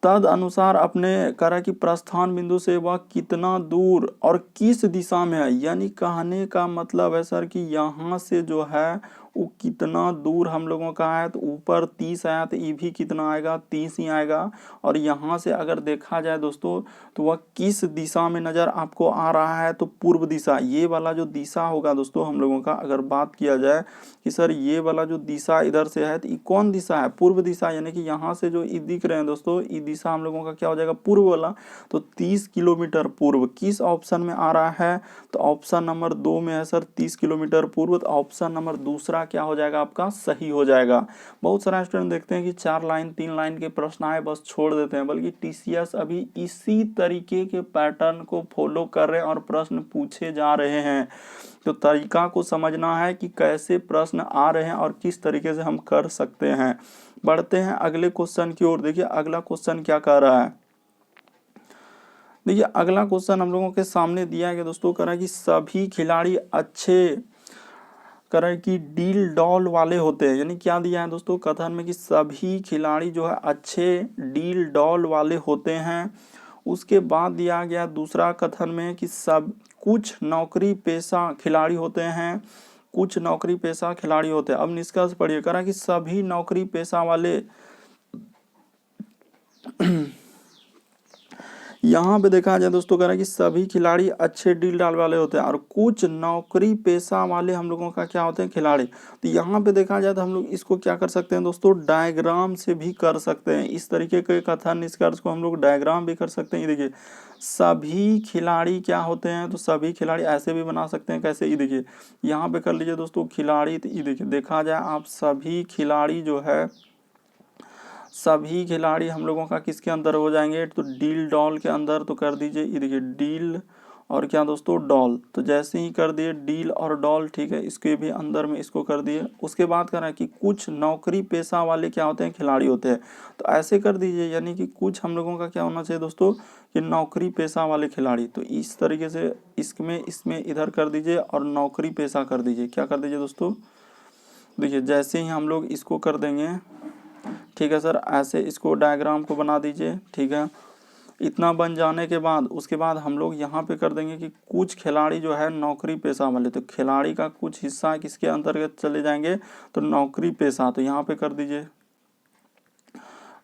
तद अनुसार अपने कह रहा है कि प्रस्थान बिंदु से वह कितना दूर और किस दिशा में है, यानी कहने का मतलब है सर कि यहाँ से जो है वो कितना दूर हम लोगों का है, तो ऊपर 30 आया तो ये भी कितना आएगा, 30 ही आएगा। और यहाँ से अगर देखा जाए दोस्तों तो वह किस दिशा में नज़र आपको आ रहा है, तो पूर्व दिशा, ये वाला जो दिशा होगा दोस्तों हम लोगों का, अगर बात किया जाए कि सर ये वाला जो दिशा इधर से है, तो ये कौन दिशा है, पूर्व दिशा, यानी कि यहाँ से जो ये दिख रहे हैं दोस्तों, ये दिशा हम लोगों का क्या हो जाएगा, पूर्व वाला। तो 30 किलोमीटर पूर्व किस ऑप्शन में आ रहा है, तो ऑप्शन नंबर 2 में है सर, 30 किलोमीटर पूर्व। तो ऑप्शन नंबर दूसरा क्या हो जाएगा आपका, सही हो जाएगा। बहुत सारे स्टूडेंट देखते हैं कि 4 लाइन 3 लाइन के प्रश्न आए बस छोड़ देते हैं, बल्कि टीसीएस अभी इसी तरीके के पैटर्न को फॉलो कर रहे हैं और प्रश्न पूछे जा रहे हैं। तो तरीका को समझना है कि कैसे प्रश्न आ रहे हैं और किस तरीके से हम कर सकते हैं। बढ़ते हैं अगले क्वेश्चन की ओर। देखिए अगला क्वेश्चन क्या कह रहा है, देखिए अगला क्वेश्चन हम लोगों के सामने दिया गया दोस्तों, कह रहा है कि सभी खिलाड़ी अच्छे कह कि डील डॉल वाले होते हैं, यानी क्या दिया है दोस्तों कथन में कि सभी खिलाड़ी जो है अच्छे डील डॉल वाले होते हैं। उसके बाद दिया गया दूसरा कथन में कि सब कुछ नौकरी पेशा खिलाड़ी होते हैं, कुछ नौकरी पेशा खिलाड़ी होते हैं। अब निष्कर्ष पढ़िए, कह रहा कि सभी नौकरी पेशा वाले यहाँ पे देखा जाए दोस्तों, कह रहा है कि सभी खिलाड़ी अच्छे डील डाल वाले होते हैं और कुछ नौकरी पेशा वाले हम लोगों का क्या होते हैं, खिलाड़ी। तो यहाँ पे देखा जाए तो हम लोग इसको क्या कर सकते हैं दोस्तों, डायग्राम से भी कर सकते हैं। इस तरीके के कथन निष्कर्ष को हम लोग डायग्राम भी कर सकते हैं। ये देखिए सभी खिलाड़ी क्या होते हैं, तो सभी खिलाड़ी ऐसे भी बना सकते हैं। कैसे, ये देखिए यहाँ पे कर लीजिए दोस्तों खिलाड़ी, तो ये देखिए देखा जाए आप सभी खिलाड़ी जो है, सभी खिलाड़ी हम लोगों का किसके अंदर हो जाएंगे, तो डील डॉल के अंदर। तो कर दीजिए, ये देखिए डील और क्या दोस्तों, डॉल। तो जैसे ही कर दिए डील और डॉल, ठीक है, इसके भी अंदर में इसको कर दिए। उसके बाद कह रहा है कि कुछ नौकरी पेशा वाले क्या होते हैं, खिलाड़ी होते हैं। तो ऐसे कर दीजिए, यानी कि कुछ हम लोगों का क्या होना चाहिए दोस्तों, कि नौकरी पेशा वाले खिलाड़ी। तो इस तरीके से इसमें इधर कर दीजिए और नौकरी पेशा कर दीजिए। क्या कर दीजिए दोस्तों, देखिए जैसे ही हम लोग इसको कर देंगे, ठीक है सर, ऐसे इसको डायग्राम को बना दीजिए। ठीक है, इतना बन जाने के बाद उसके बाद हम लोग यहाँ पे कर देंगे कि कुछ खिलाड़ी जो है नौकरी पेशा वाले, तो खिलाड़ी का कुछ हिस्सा किसके अंतर्गत चले जाएंगे, तो नौकरी पेशा। तो यहाँ पे कर दीजिए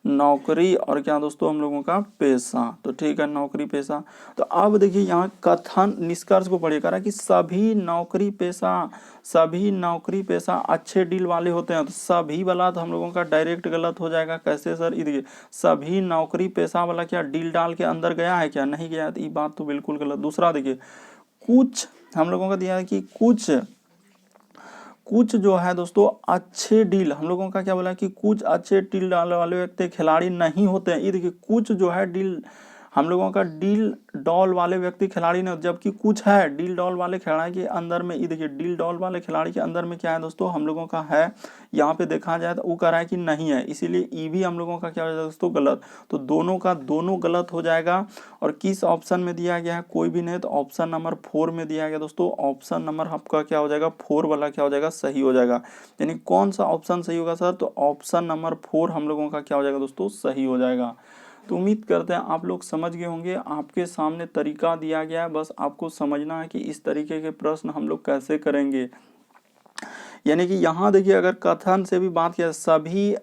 नौकरी और क्या दोस्तों, हम लोगों का पेशा। तो ठीक है, नौकरी पेशा। तो अब देखिए यहाँ कथन निष्कर्ष को पढ़िए, करा कि सभी नौकरी पेशा अच्छे डील वाले होते हैं। तो सभी वाला तो हम लोगों का डायरेक्ट गलत हो जाएगा। कैसे सर, ये देखिए सभी नौकरी पेशा वाला क्या डील डाल के अंदर गया है क्या, नहीं गया, तो ये बात तो बिल्कुल गलत। दूसरा देखिए कुछ हम लोगों का दिया है कि कुछ जो है दोस्तों अच्छे डील, हम लोगों का क्या बोला कि कुछ अच्छे डील डालने वाले व्यक्ति खिलाड़ी नहीं होते हैं। ये देखिए कुछ जो है डील, हम लोगों का डील डॉल वाले व्यक्ति खिलाड़ी नहीं, जबकि कुछ है डील डॉल वाले खिलाड़ी के अंदर में। ये देखिए डील डॉल वाले खिलाड़ी के अंदर में क्या है दोस्तों, हम लोगों का है, यहाँ पे देखा जाए तो वो कह रहा है कि नहीं है, इसीलिए ई भी हम लोगों का क्या हो जाएगा दोस्तों गलत। तो दोनों का दोनों गलत हो जाएगा। और किस ऑप्शन में दिया गया है, कोई भी नहीं, तो ऑप्शन नंबर 4 में दिया गया दोस्तों। ऑप्शन नंबर आपका क्या हो जाएगा, 4 वाला क्या हो जाएगा, सही हो जाएगा। यानी कौन सा ऑप्शन सही होगा सर, तो ऑप्शन नंबर 4 हम लोगों का क्या हो जाएगा दोस्तों, सही हो जाएगा। तो उम्मीद करते हैं आप लोग समझ गए होंगे। आपके सामने तरीका दिया गया है, बस आपको समझना है कि इस तरीके के प्रश्न हम लोग कैसे करेंगे। यानी कि यहाँ देखिए, अगर कथन से भी बात किया, सभी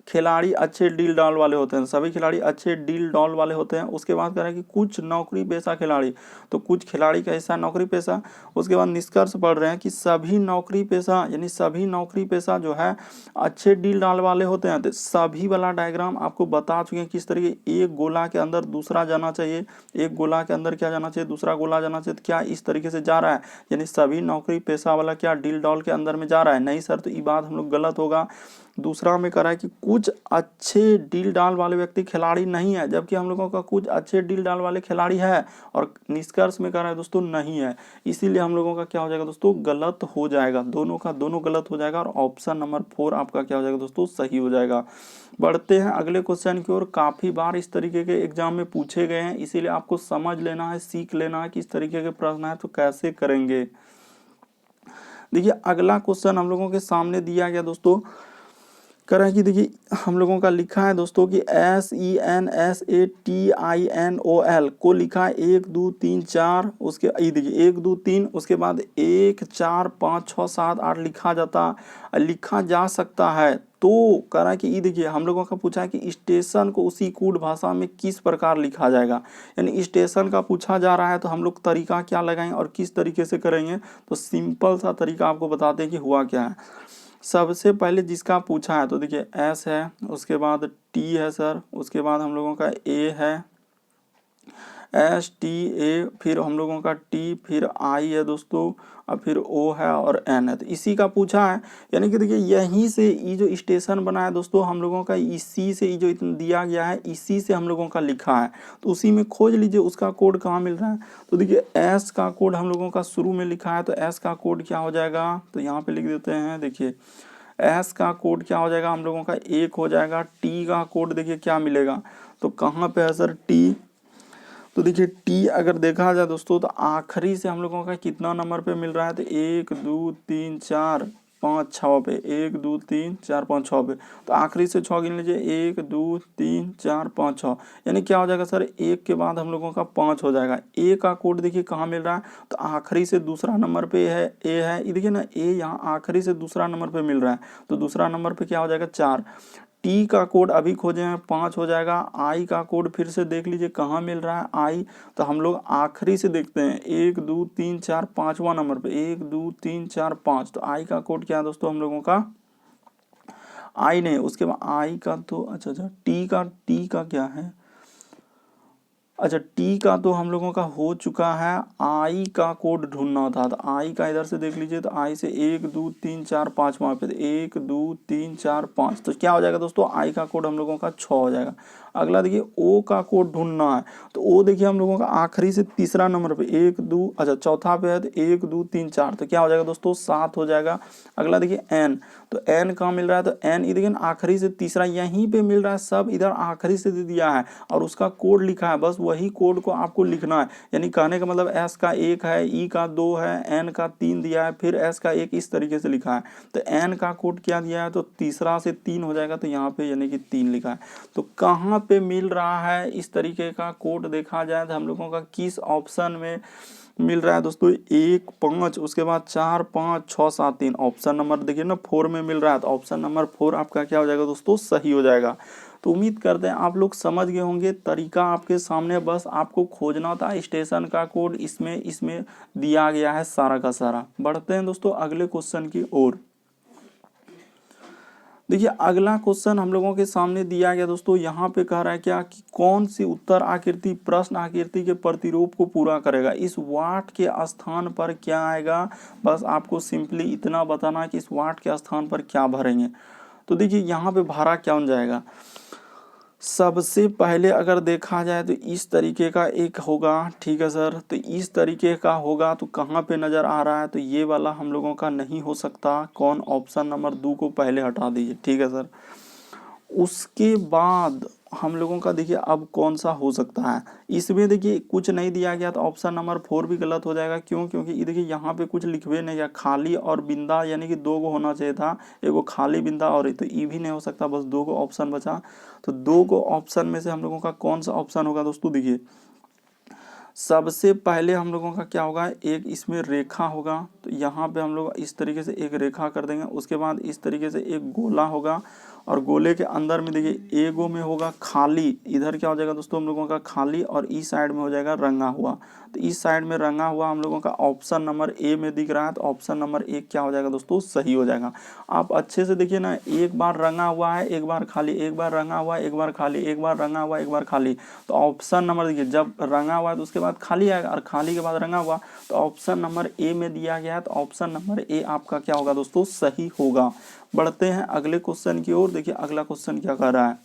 खिलाड़ी अच्छे डील डॉल वाले होते हैं, सभी खिलाड़ी अच्छे डील डॉल वाले होते हैं। उसके बाद कह रहा है कि कुछ नौकरी पेशा खिलाड़ी, तो कुछ खिलाड़ी का हिस्सा नौकरी पेशा। उसके बाद निष्कर्ष पढ़ रहे हैं कि सभी नौकरी पेशा, यानी सभी नौकरी पेशा जो है अच्छे डील डॉल वाले होते हैं। तो सभी वाला डायग्राम आपको बता चुके हैं किस तरीके, एक गोला के अंदर दूसरा जाना चाहिए, एक गोला के अंदर क्या जाना चाहिए, दूसरा गोला जाना चाहिए। तो क्या इस तरीके से जा रहा है, यानी सभी नौकरी पेशा वाला क्या डील डॉल के अंदर में जा रहा है, नहीं सर, तो ये बात हम लोग गलत होगा। दूसरा में कह रहा है कि कुछ अच्छे डील डाल वाले व्यक्ति खिलाड़ी नहीं है, जबकि हम लोगों का कुछ अच्छे डील डाल वाले खिलाड़ी है। और निष्कर्ष में कह रहा है दोस्तों नहीं है, इसीलिए हम लोगों का क्या हो जाएगा दोस्तों, गलत हो जाएगा। दोनों का दोनों गलत हो जाएगा और ऑप्शन नंबर 4 आपका क्या हो जाएगा दोस्तों, सही हो जाएगा। बढ़ते हैं अगले क्वेश्चन की ओर। काफी बार इस तरीके के एग्जाम में पूछे गए हैं, इसीलिए आपको समझ लेना है, सीख लेना है कि इस तरीके के प्रश्न है तो कैसे करेंगे। देखिए अगला क्वेश्चन हम लोगों के सामने दिया गया दोस्तों, कह रहा है कि देखिए हम लोगों का लिखा है दोस्तों कि SENSATINOL को लिखा है 1 2 3 4, उसके देखिए 1 2 3, उसके बाद 1 4 5 6 7 8 लिखा जा सकता है। तो कह रहा है कि ये देखिए हम लोगों का पूछा है कि स्टेशन को उसी कूट भाषा में किस प्रकार लिखा जाएगा, यानी स्टेशन का पूछा जा रहा है। तो हम लोग तरीका क्या लगाएंगे और किस तरीके से करेंगे, तो सिंपल सा तरीका आपको बताते हैं कि हुआ क्या है। सबसे पहले जिसका पूछा है तो देखिए एस है, उसके बाद टी है सर, उसके बाद हम लोगों का ए है, STA, फिर हम लोगों का टी, फिर आई है दोस्तों, और फिर ओ है और एन है। तो इसी का पूछा है, यानी कि देखिए यहीं से ये जो स्टेशन बना है दोस्तों हम लोगों का, इसी से ये जो दिया गया है इसी से हम लोगों का लिखा है। तो उसी में खोज लीजिए उसका कोड कहाँ मिल रहा है। तो देखिए एस का कोड हम लोगों का शुरू में लिखा है, तो एस का कोड क्या हो जाएगा, तो यहाँ पे लिख देते हैं। देखिए एस का कोड क्या हो जाएगा हम लोगों का 1 हो जाएगा। टी का कोड देखिए क्या मिलेगा, तो कहाँ पे है सर टी, तो देखिए टी अगर देखा जाए दोस्तों तो आखिरी से हम लोगों का कितना नंबर पे मिल रहा है, तो 1 2 3 4 5 6 पे, 1 2 3 4 5 6 पे, तो आखिरी से 6 गिन लीजिए, 1 2 3 4 5 6, यानी क्या हो जाएगा सर, 1 के बाद हम लोगों का 5 हो जाएगा। ए का कोड देखिए कहाँ मिल रहा है, तो आखिरी से दूसरा नंबर पे है, ए है, ये देखिए ना ए यहाँ आखिरी से दूसरा नंबर पे मिल रहा है, तो दूसरा नंबर पे क्या हो जाएगा 4। टी का कोड अभी खोजे हैं 5 हो जाएगा। आई का कोड फिर से देख लीजिए कहाँ मिल रहा है आई, तो हम लोग आखिरी से देखते हैं 1 2 3 4 5वां नंबर पे, 1 2 3 4 5, तो आई का कोड क्या है दोस्तों हम लोगों का आई नहीं, उसके बाद आई का तो अच्छा टी का क्या है, अच्छा टी का तो हम लोगों का हो चुका है। आई का कोड ढूंढना था, तो आई का इधर से देख लीजिए, तो आई से 1 2 3 4 5 वहाँ पे 1 2 3 4 5, तो क्या हो जाएगा दोस्तों आई का कोड हम लोगों का 6 हो जाएगा। अगला देखिए ओ का कोड ढूंढना है, तो ओ देखिए हम लोगों का आखिरी से तीसरा नंबर पे 1 2, अच्छा चौथा पे है, तो 1 2 3 4, तो क्या हो जाएगा दोस्तों 7 हो जाएगा। अगला देखिए एन, तो एन कहाँ मिल रहा है, तो एन देखिए आखिरी से तीसरा यहीं पे मिल रहा है, सब इधर आखिरी से दे दिया है और उसका कोड लिखा है, बस वही कोड को आपको लिखना है। यानी कहने का मतलब एस का 1 है, ई का 2 है, एन का 3 दिया है, फिर एस का 1, इस तरीके से लिखा है। तो एन का कोड क्या दिया है, तो तीसरा से 3 हो जाएगा, तो यहाँ पे यानी कि 3 लिखा है। तो कहाँ पे मिल रहा है इस तरीके का कोड देखा जाए तो हम लोगों का किस ऑप्शन में मिल रहा है दोस्तों, 1 5, उसके बाद 4 5 6 7 3, ऑप्शन नंबर देखिए ना 4 में मिल रहा है, तो ऑप्शन नंबर 4 आपका क्या हो जाएगा दोस्तों, सही हो जाएगा। तो उम्मीद करते हैं आप लोग समझ गए होंगे, तरीका आपके सामने, बस आपको खोजना था स्टेशन का कोड, इसमें दिया गया है सारा का सारा। बढ़ते हैं दोस्तों अगले क्वेश्चन की ओर। देखिए अगला क्वेश्चन हम लोगों के सामने दिया गया दोस्तों, यहाँ पे कह रहा है क्या कि कौन सी उत्तर आकृति प्रश्न आकृति के प्रतिरूप को पूरा करेगा। इस वाट के स्थान पर क्या आएगा, बस आपको सिंपली इतना बताना कि इस वाट के स्थान पर क्या भरेंगे। तो देखिए यहाँ पे भरा क्या हो जाएगा, सबसे पहले अगर देखा जाए तो इस तरीके का एक होगा, ठीक है सर। तो इस तरीके का होगा तो कहाँ पे नज़र आ रहा है, तो ये वाला हम लोगों का नहीं हो सकता। कौन, ऑप्शन नंबर 2 को पहले हटा दीजिए, ठीक है सर। उसके बाद हम लोगों का देखिए अब कौन सा हो सकता है, इसमें देखिए कुछ नहीं दिया गया तो ऑप्शन नंबर 4 भी गलत हो जाएगा। क्यों, क्योंकि ये देखिए यहाँ पे कुछ लिखवे नहीं गया, खाली और बिंदा, यानी कि 2 गो होना चाहिए था, एगो खाली बिंदा और तो ये भी नहीं हो सकता, बस 2 गो ऑप्शन बचा। तो 2 गो ऑप्शन में से हम लोगों का कौन सा ऑप्शन होगा दोस्तों, देखिए सबसे पहले हम लोगों का क्या होगा, एक इसमें रेखा होगा, तो यहाँ पे हम लोग इस तरीके से एक रेखा कर देंगे। उसके बाद इस तरीके से एक गोला होगा, और गोले के अंदर में देखिए एगो में होगा खाली, इधर क्या हो जाएगा दोस्तों हम लोगों का खाली, और इस साइड में हो जाएगा रंगा हुआ। तो इस साइड में रंगा हुआ हम लोगों का ऑप्शन नंबर ए में दिख रहा है, तो ऑप्शन नंबर 1 क्या हो जाएगा दोस्तों, सही हो जाएगा। आप अच्छे से देखिए ना, एक बार रंगा हुआ है, एक बार खाली, एक बार रंगा हुआ है, एक बार खाली, एक बार रंगा हुआ, एक बार खाली। तो ऑप्शन नंबर देखिए, जब रंगा हुआ है तो उसके बाद खाली आएगा, और खाली के बाद रंगा हुआ, तो ऑप्शन नंबर ए में दिया गया है, तो ऑप्शन नंबर ए आपका क्या होगा दोस्तों, सही होगा। बढ़ते हैं अगले क्वेश्चन की ओर। देखिए अगला क्वेश्चन क्या कर रहा है,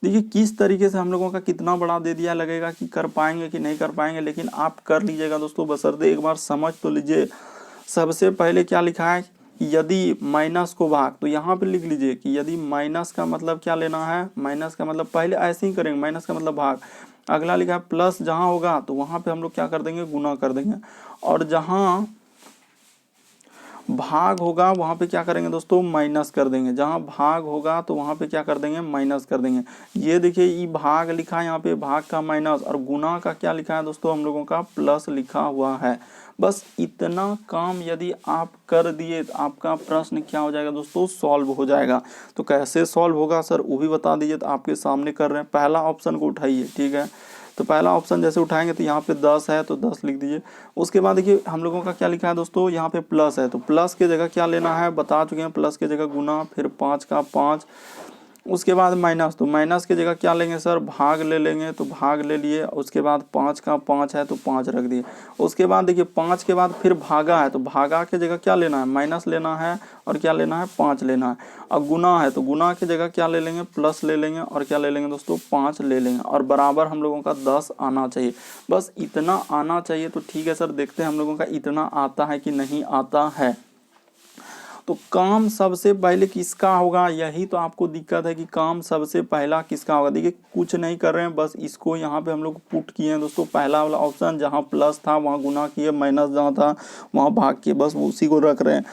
देखिए किस तरीके से हम लोगों का कितना बड़ा दे दिया, लगेगा कि कर पाएंगे कि नहीं कर पाएंगे, लेकिन आप कर लीजिएगा दोस्तों, बशर्ते एक बार समझ तो लीजिए। सबसे पहले क्या लिखा है, यदि माइनस को भाग, तो यहाँ पे लिख लीजिए कि यदि माइनस का मतलब क्या लेना है, माइनस का मतलब पहले ऐसे ही करेंगे, माइनस का मतलब भाग। अगला लिखा है प्लस, जहाँ होगा तो वहाँ पे हम लोग क्या कर देंगे, गुना कर देंगे, और जहाँ भाग होगा वहाँ पे क्या करेंगे दोस्तों, माइनस कर देंगे। जहाँ भाग होगा तो वहाँ पे क्या कर देंगे, माइनस कर देंगे। ये देखिए ये भाग लिखा है, यहाँ पे भाग का माइनस, और गुना का क्या लिखा है दोस्तों हम लोगों का, प्लस लिखा हुआ है। बस इतना काम यदि आप कर दिए तो आपका प्रश्न क्या हो जाएगा दोस्तों, सॉल्व हो जाएगा। तो कैसे सॉल्व होगा सर वो भी बता दीजिए, तो आपके सामने कर रहे हैं। पहला ऑप्शन को उठाइए, ठीक है। तो पहला ऑप्शन जैसे उठाएंगे तो यहाँ पे 10 है, तो 10 लिख दीजिए। उसके बाद देखिए हम लोगों का क्या लिखा है दोस्तों, यहाँ पे प्लस है, तो प्लस के जगह क्या लेना है, बता चुके हैं, प्लस के जगह गुना, फिर 5 का 5। उसके बाद माइनस, तो माइनस की जगह क्या लेंगे सर, भाग ले लेंगे, तो भाग ले लिए। उसके बाद 5 का 5 है, तो 5 रख दिए। उसके बाद देखिए 5 के बाद फिर भागा है, तो भागा के जगह क्या लेना है, माइनस लेना है, और क्या लेना है, 5 लेना है। अब गुना है, तो गुना की जगह क्या ले लेंगे, प्लस ले लेंगे, और क्या ले लेंगे दोस्तों, 5 ले लेंगे, और बराबर हम लोगों का 10 आना चाहिए। बस इतना आना चाहिए, तो ठीक है सर, देखते हैं हम लोगों का इतना आता है कि नहीं आता है। तो काम सबसे पहले किसका होगा, यही तो आपको दिक्कत है कि काम सबसे पहला किसका होगा। देखिए कुछ नहीं कर रहे हैं, बस इसको यहाँ पे हम लोग पुट किए हैं दोस्तों। पहला वाला ऑप्शन जहाँ प्लस था वहाँ गुना किए, माइनस जहाँ था वहाँ भाग किए, बस उसी को रख रहे हैं।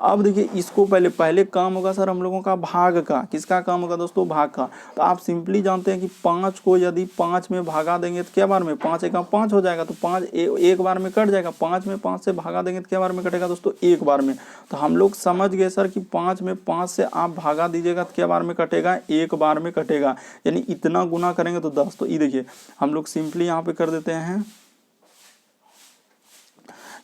अब देखिए इसको पहले काम होगा सर हम लोगों का भाग का, किसका काम होगा दोस्तों, भाग का। तो आप सिंपली जानते हैं कि 5 को यदि 5 में भागा देंगे तो क्या बार में, 5 एक 5 हो जाएगा, तो 5 एक बार में कट जाएगा। 5 में 5 से भागा देंगे तो क्या बार में कटेगा दोस्तों, एक बार में। तो हम लोग समझ गए सर कि 5 में 5 से आप भागा दीजिएगा तो क्या बार में कटेगा, एक बार में कटेगा, यानी इतना गुना करेंगे तो 10। तो ये देखिए हम लोग सिंपली यहाँ पे कर देते हैं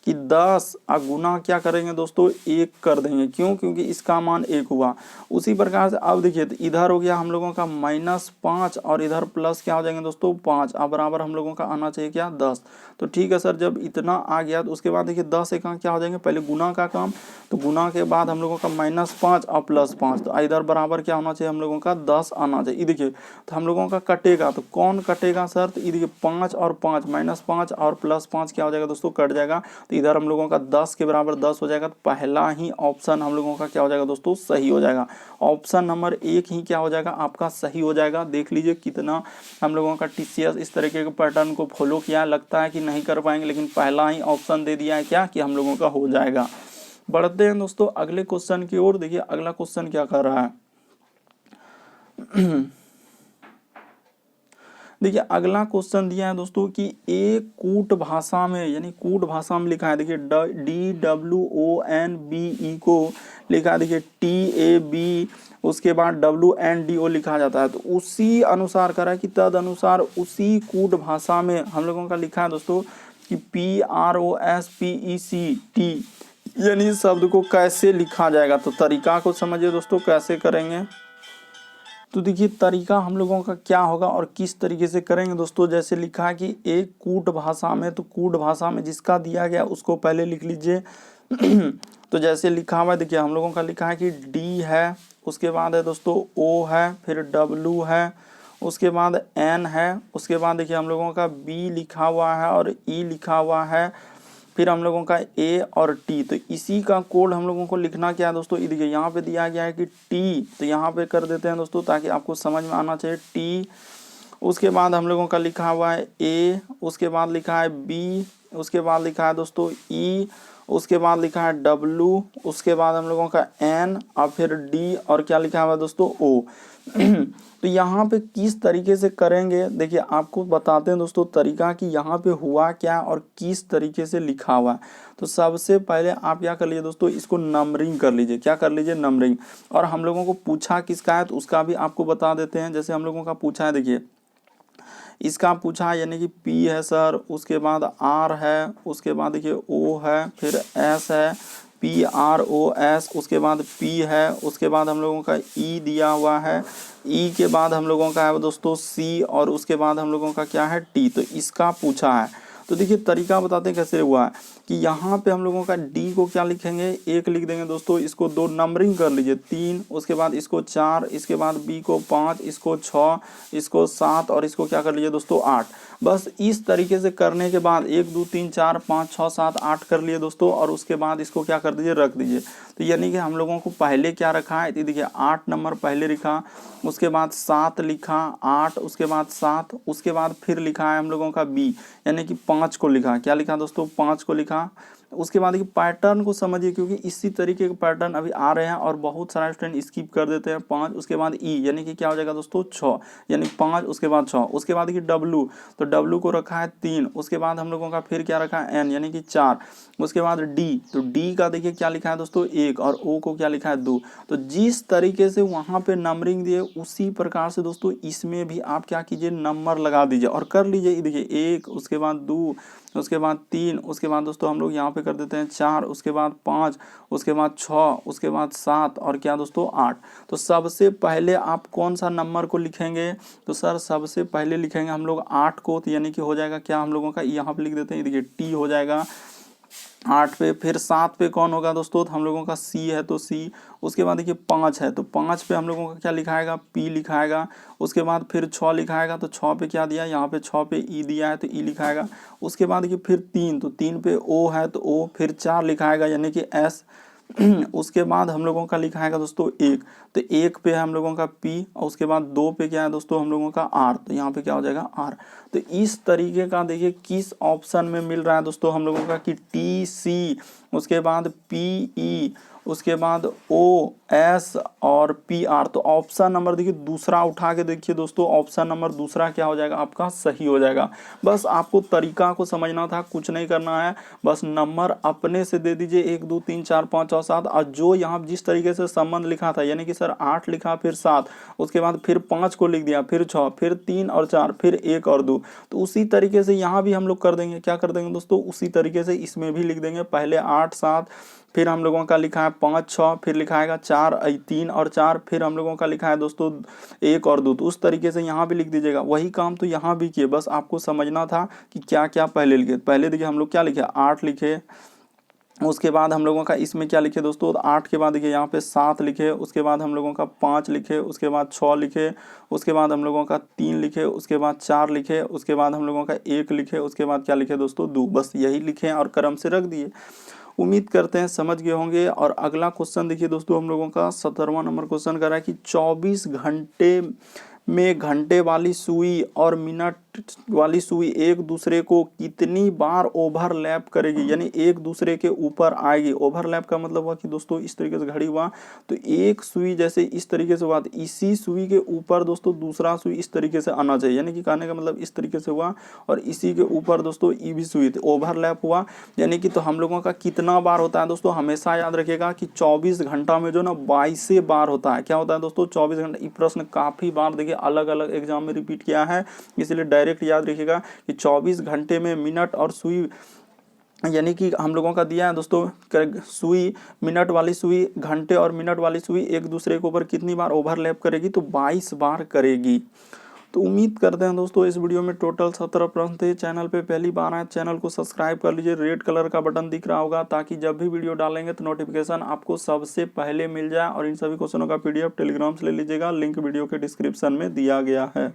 कि 10 गुना क्या करेंगे दोस्तों, 1 कर देंगे। क्यों, क्योंकि इसका मान 1 हुआ। उसी प्रकार से अब देखिए तो इधर हो गया हम लोगों का -5, और इधर प्लस क्या हो जाएंगे दोस्तों, 5। अब बराबर हम लोगों का आना चाहिए क्या, 10। तो ठीक है सर, जब इतना आ गया तो उसके बाद देखिए 10 एक क्या हो जाएंगे, पहले गुना का काम, तो गुना के बाद हम लोगों का -5 और +5, तो इधर बराबर क्या होना चाहिए हम लोगों का, 10 आना चाहिए। देखिए तो हम लोगों का कटेगा, तो कौन कटेगा सर, तो ये देखिए 5 और 5, -5 और +5 क्या हो जाएगा दोस्तों, कट जाएगा। तो इधर हम लोगों का 10 के बराबर 10 हो जाएगा। तो पहला ही ऑप्शन हम लोगों का क्या हो जाएगा दोस्तों, सही हो जाएगा। ऑप्शन नंबर 1 ही क्या हो जाएगा आपका, सही हो जाएगा। देख लीजिए कितना हम लोगों का टीसीएस इस तरीके के पैटर्न को फॉलो किया। लगता है कि नहीं कर पाएंगे, लेकिन पहला ही ऑप्शन दे दिया है क्या, कि हम लोगों का हो जाएगा। बढ़ते हैं दोस्तों अगले क्वेश्चन की ओर। देखिए अगला क्वेश्चन क्या कर रहा है देखिए अगला क्वेश्चन दिया है दोस्तों कि एक कूट भाषा में, यानी कूट भाषा में लिखा है, देखिए DWONBE को लिखा है, देखिए TAB, उसके बाद WNDO लिखा जाता है। तो उसी अनुसार करा है कि तद अनुसार उसी कूट भाषा में हम लोगों का लिखा है दोस्तों कि PROSPECT, यानी इस शब्द को कैसे लिखा जाएगा। तो तरीका को समझिए दोस्तों कैसे करेंगे। तो देखिए तरीका हम लोगों का क्या होगा और किस तरीके से करेंगे दोस्तों। जैसे लिखा है कि एक कूट भाषा में, तो कूट भाषा में जिसका दिया गया उसको पहले लिख लीजिए। तो जैसे लिखा हुआ है देखिए हम लोगों का लिखा है कि डी है, उसके बाद है दोस्तों ओ है, फिर डब्लू है, उसके बाद एन है, उसके बाद देखिए हम लोगों का बी लिखा हुआ है और ई लिखा हुआ है, फिर हम लोगों का ए और टी। तो इसी का कोड हम लोगों को लिखना क्या है दोस्तों, देखिए यहाँ पे दिया गया है कि टी, तो यहाँ पे कर देते हैं दोस्तों ताकि आपको समझ में आना चाहिए टी। उसके बाद हम लोगों का लिखा हुआ है ए, उसके बाद लिखा है बी, उसके बाद लिखा है दोस्तों ई, उसके बाद लिखा है डब्लू, उसके बाद हम लोगों का एन और फिर डी और क्या लिखा हुआ है दोस्तों ओ। तो यहाँ पे किस तरीके से करेंगे देखिए आपको बताते हैं दोस्तों तरीका कि यहाँ पे हुआ क्या और किस तरीके से लिखा हुआ है। तो सबसे पहले आप क्या कर लीजिए दोस्तों, इसको नंबरिंग कर लीजिए। क्या कर लीजिए, नंबरिंग। और हम लोगों को पूछा किसका है तो उसका भी आपको बता देते हैं। जैसे हम लोगों का पूछा है देखिए इसका पूछा है यानी कि पी है सर, उसके बाद आर है, उसके बाद देखिए ओ है, फिर एस है, पी आर ओ एस, उसके बाद पी है, उसके बाद हम लोगों का ई दिया हुआ है, ई के बाद हम लोगों का है दोस्तों सी और उसके बाद हम लोगों का क्या है टी। तो इसका पूछा है। तो देखिए तरीका बताते हैं कैसे हुआ है कि यहाँ पे हम लोगों का डी को क्या लिखेंगे, एक लिख देंगे दोस्तों, इसको दो नंबरिंग कर लीजिए 3, उसके बाद इसको 4, इसके बाद बी को 5, इसको 6, इसको 7 और इसको क्या कर लीजिए दोस्तों 8। बस इस तरीके से करने के बाद 1 2 3 4 5 6 7 8 कर लिए दोस्तों और उसके बाद इसको क्या कर दीजिए, रख दीजिए। तो यानी कि हम लोगों को पहले क्या रखा है, देखिए 8 नंबर पहले लिखा, उसके बाद 7 लिखा, 8, उसके बाद 7, उसके बाद फिर लिखा है हम लोगों का बी यानी कि 5 को लिखा। क्या लिखा दोस्तों, 5 को लिखा। उसके बाद पैटर्न को समझिए क्योंकि इसी तरीके के पैटर्न अभी आ रहे हैं और बहुत सारे स्टूडेंट स्किप कर देते हैं। 5, उसके बाद ई यानी कि क्या हो जाएगा दोस्तों 6, यानी 5 उसके बाद 6, उसके बाद देखिए डब्लू, तो डब्लू को रखा है 3, उसके बाद हम लोगों का फिर क्या रखा है एन यानी कि 4, उसके बाद डी, तो डी का देखिए क्या लिखा है दोस्तों 1 और ओ को क्या लिखा है 2। तो जिस तरीके से वहाँ पे नंबरिंग दिए उसी प्रकार से दोस्तों इसमें भी आप क्या कीजिए, नंबर लगा दीजिए और कर लीजिए। देखिए 1, उसके बाद 2, उसके बाद 3, उसके बाद दोस्तों हम लोग यहाँ पे कर देते हैं 4, उसके बाद 5, उसके बाद 6, उसके बाद 7 और क्या दोस्तों 8। तो सबसे पहले आप कौन सा नंबर को लिखेंगे, तो सर सबसे पहले लिखेंगे हम लोग 8 को, तो यानी कि हो जाएगा क्या हम लोगों का, यहाँ पे लिख देते हैं देखिए टी हो जाएगा 8 पे। फिर 7 पे कौन होगा दोस्तों, तो हम लोगों का सी है तो सी। उसके बाद देखिए 5 है तो 5 पे हम लोगों का क्या लिखाएगा, पी लिखाएगा। उसके बाद फिर 6 लिखाएगा तो 6 पे क्या दिया, यहाँ पे 6 पे ई दिया है तो ई लिखाएगा। उसके बाद देखिए फिर 3, तो 3 पे ओ है तो ओ, फिर 4 लिखाएगा यानी कि एस। उसके बाद हम लोगों का लिखाएगा दोस्तों 1, तो 1 पे है हम लोगों का P और उसके बाद 2 पे क्या है दोस्तों हम लोगों का R, तो यहाँ पे क्या हो जाएगा R। तो इस तरीके का देखिए किस ऑप्शन में मिल रहा है दोस्तों हम लोगों का कि TC, उसके बाद PE, उसके बाद OS और PR। तो ऑप्शन नंबर देखिए दूसरा उठा के देखिए दोस्तों, ऑप्शन नंबर दूसरा क्या हो जाएगा आपका, सही हो जाएगा। बस आपको तरीका को समझना था, कुछ नहीं करना है, बस नंबर अपने से दे दीजिए 1 2 3 4 5 और 7 और जो यहाँ जिस तरीके से संबंध लिखा था यानी कि सर 8 लिखा फिर 7, उसके बाद फिर 5 को लिख दिया, फिर 6, फिर 3 और 4, फिर 1 और 2। तो उसी तरीके से यहाँ भी हम लोग कर देंगे। क्या कर देंगे दोस्तों, उसी तरीके से इसमें भी लिख देंगे। पहले 8 7, फिर हम लोगों का लिखा है 5 6, फिर लिखा है 4 3 और 4, फिर हम लोगों का लिखा है दोस्तों 1 और 2। तो उस तरीके से यहाँ भी लिख दीजिएगा। वही काम तो यहाँ भी किए, बस आपको समझना था कि क्या क्या पहले लिखे। पहले देखिए हम लोग क्या लिखे, 8 लिखे, उसके बाद हम लोगों का इसमें क्या लिखे दोस्तों, 8 के बाद देखिए यहाँ पे 7 लिखे, उसके बाद हम लोगों का 5 लिखे, उसके बाद 6 लिखे, उसके बाद हम लोगों का 3 लिखे, उसके बाद 4 लिखे, उसके बाद हम लोगों का 1 लिखे, उसके बाद क्या लिखे दोस्तों 2। बस यही लिखे और क्रम से रख दिए। उम्मीद करते हैं समझ गए होंगे। और अगला क्वेश्चन देखिए दोस्तों हम लोगों का 17वां नंबर क्वेश्चन कर रहा है कि 24 घंटे में घंटे वाली सुई और मिनट वाली सुई एक दूसरे को कितनी बार ओवरलैप करेगी, यानी एक दूसरे के ऊपर आएगी। ओवरलैप का मतलब हुआ कि दोस्तों इस तरीके से घड़ी हुआ तो एक सुई जैसे इस तरीके से हुआ तो इसी सुई के ऊपर दोस्तों दूसरा सुई इस तरीके से आना चाहिए, यानी कि कहने का मतलब इस तरीके से हुआ और इसी के ऊपर दोस्तों ये भी सुई थी, ओवरलैप हुआ। यानी कि तो हम लोगों का कितना बार होता है दोस्तों, हमेशा याद रखिएगा कि 24 घंटा में जो ना 22 बार होता है। क्या होता है दोस्तों 24 घंटा। ये प्रश्न काफी बार देखिए अलग अलग एग्जाम में रिपीट किया है, इसलिए डायरेक्ट याद रखिएगा कि 24 घंटे में मिनट और सुई यानी कि हम लोगों का दिया है दोस्तों, सुई, मिनट वाली सुई, घंटे और मिनट वाली सुई एक दूसरे के ऊपर कितनी बार ओवरलैप करेगी, तो 22 बार करेगी। तो उम्मीद करते हैं दोस्तों इस वीडियो में टोटल 17 प्रश्न थे। चैनल पे पहली बार आए चैनल को सब्सक्राइब कर लीजिए, रेड कलर का बटन दिख रहा होगा, ताकि जब भी वीडियो डालेंगे तो नोटिफिकेशन आपको सबसे पहले मिल जाए। और इन सभी क्वेश्चनों का PDF टेलीग्राम से ले लीजिएगा, लिंक वीडियो के डिस्क्रिप्शन में दिया गया है।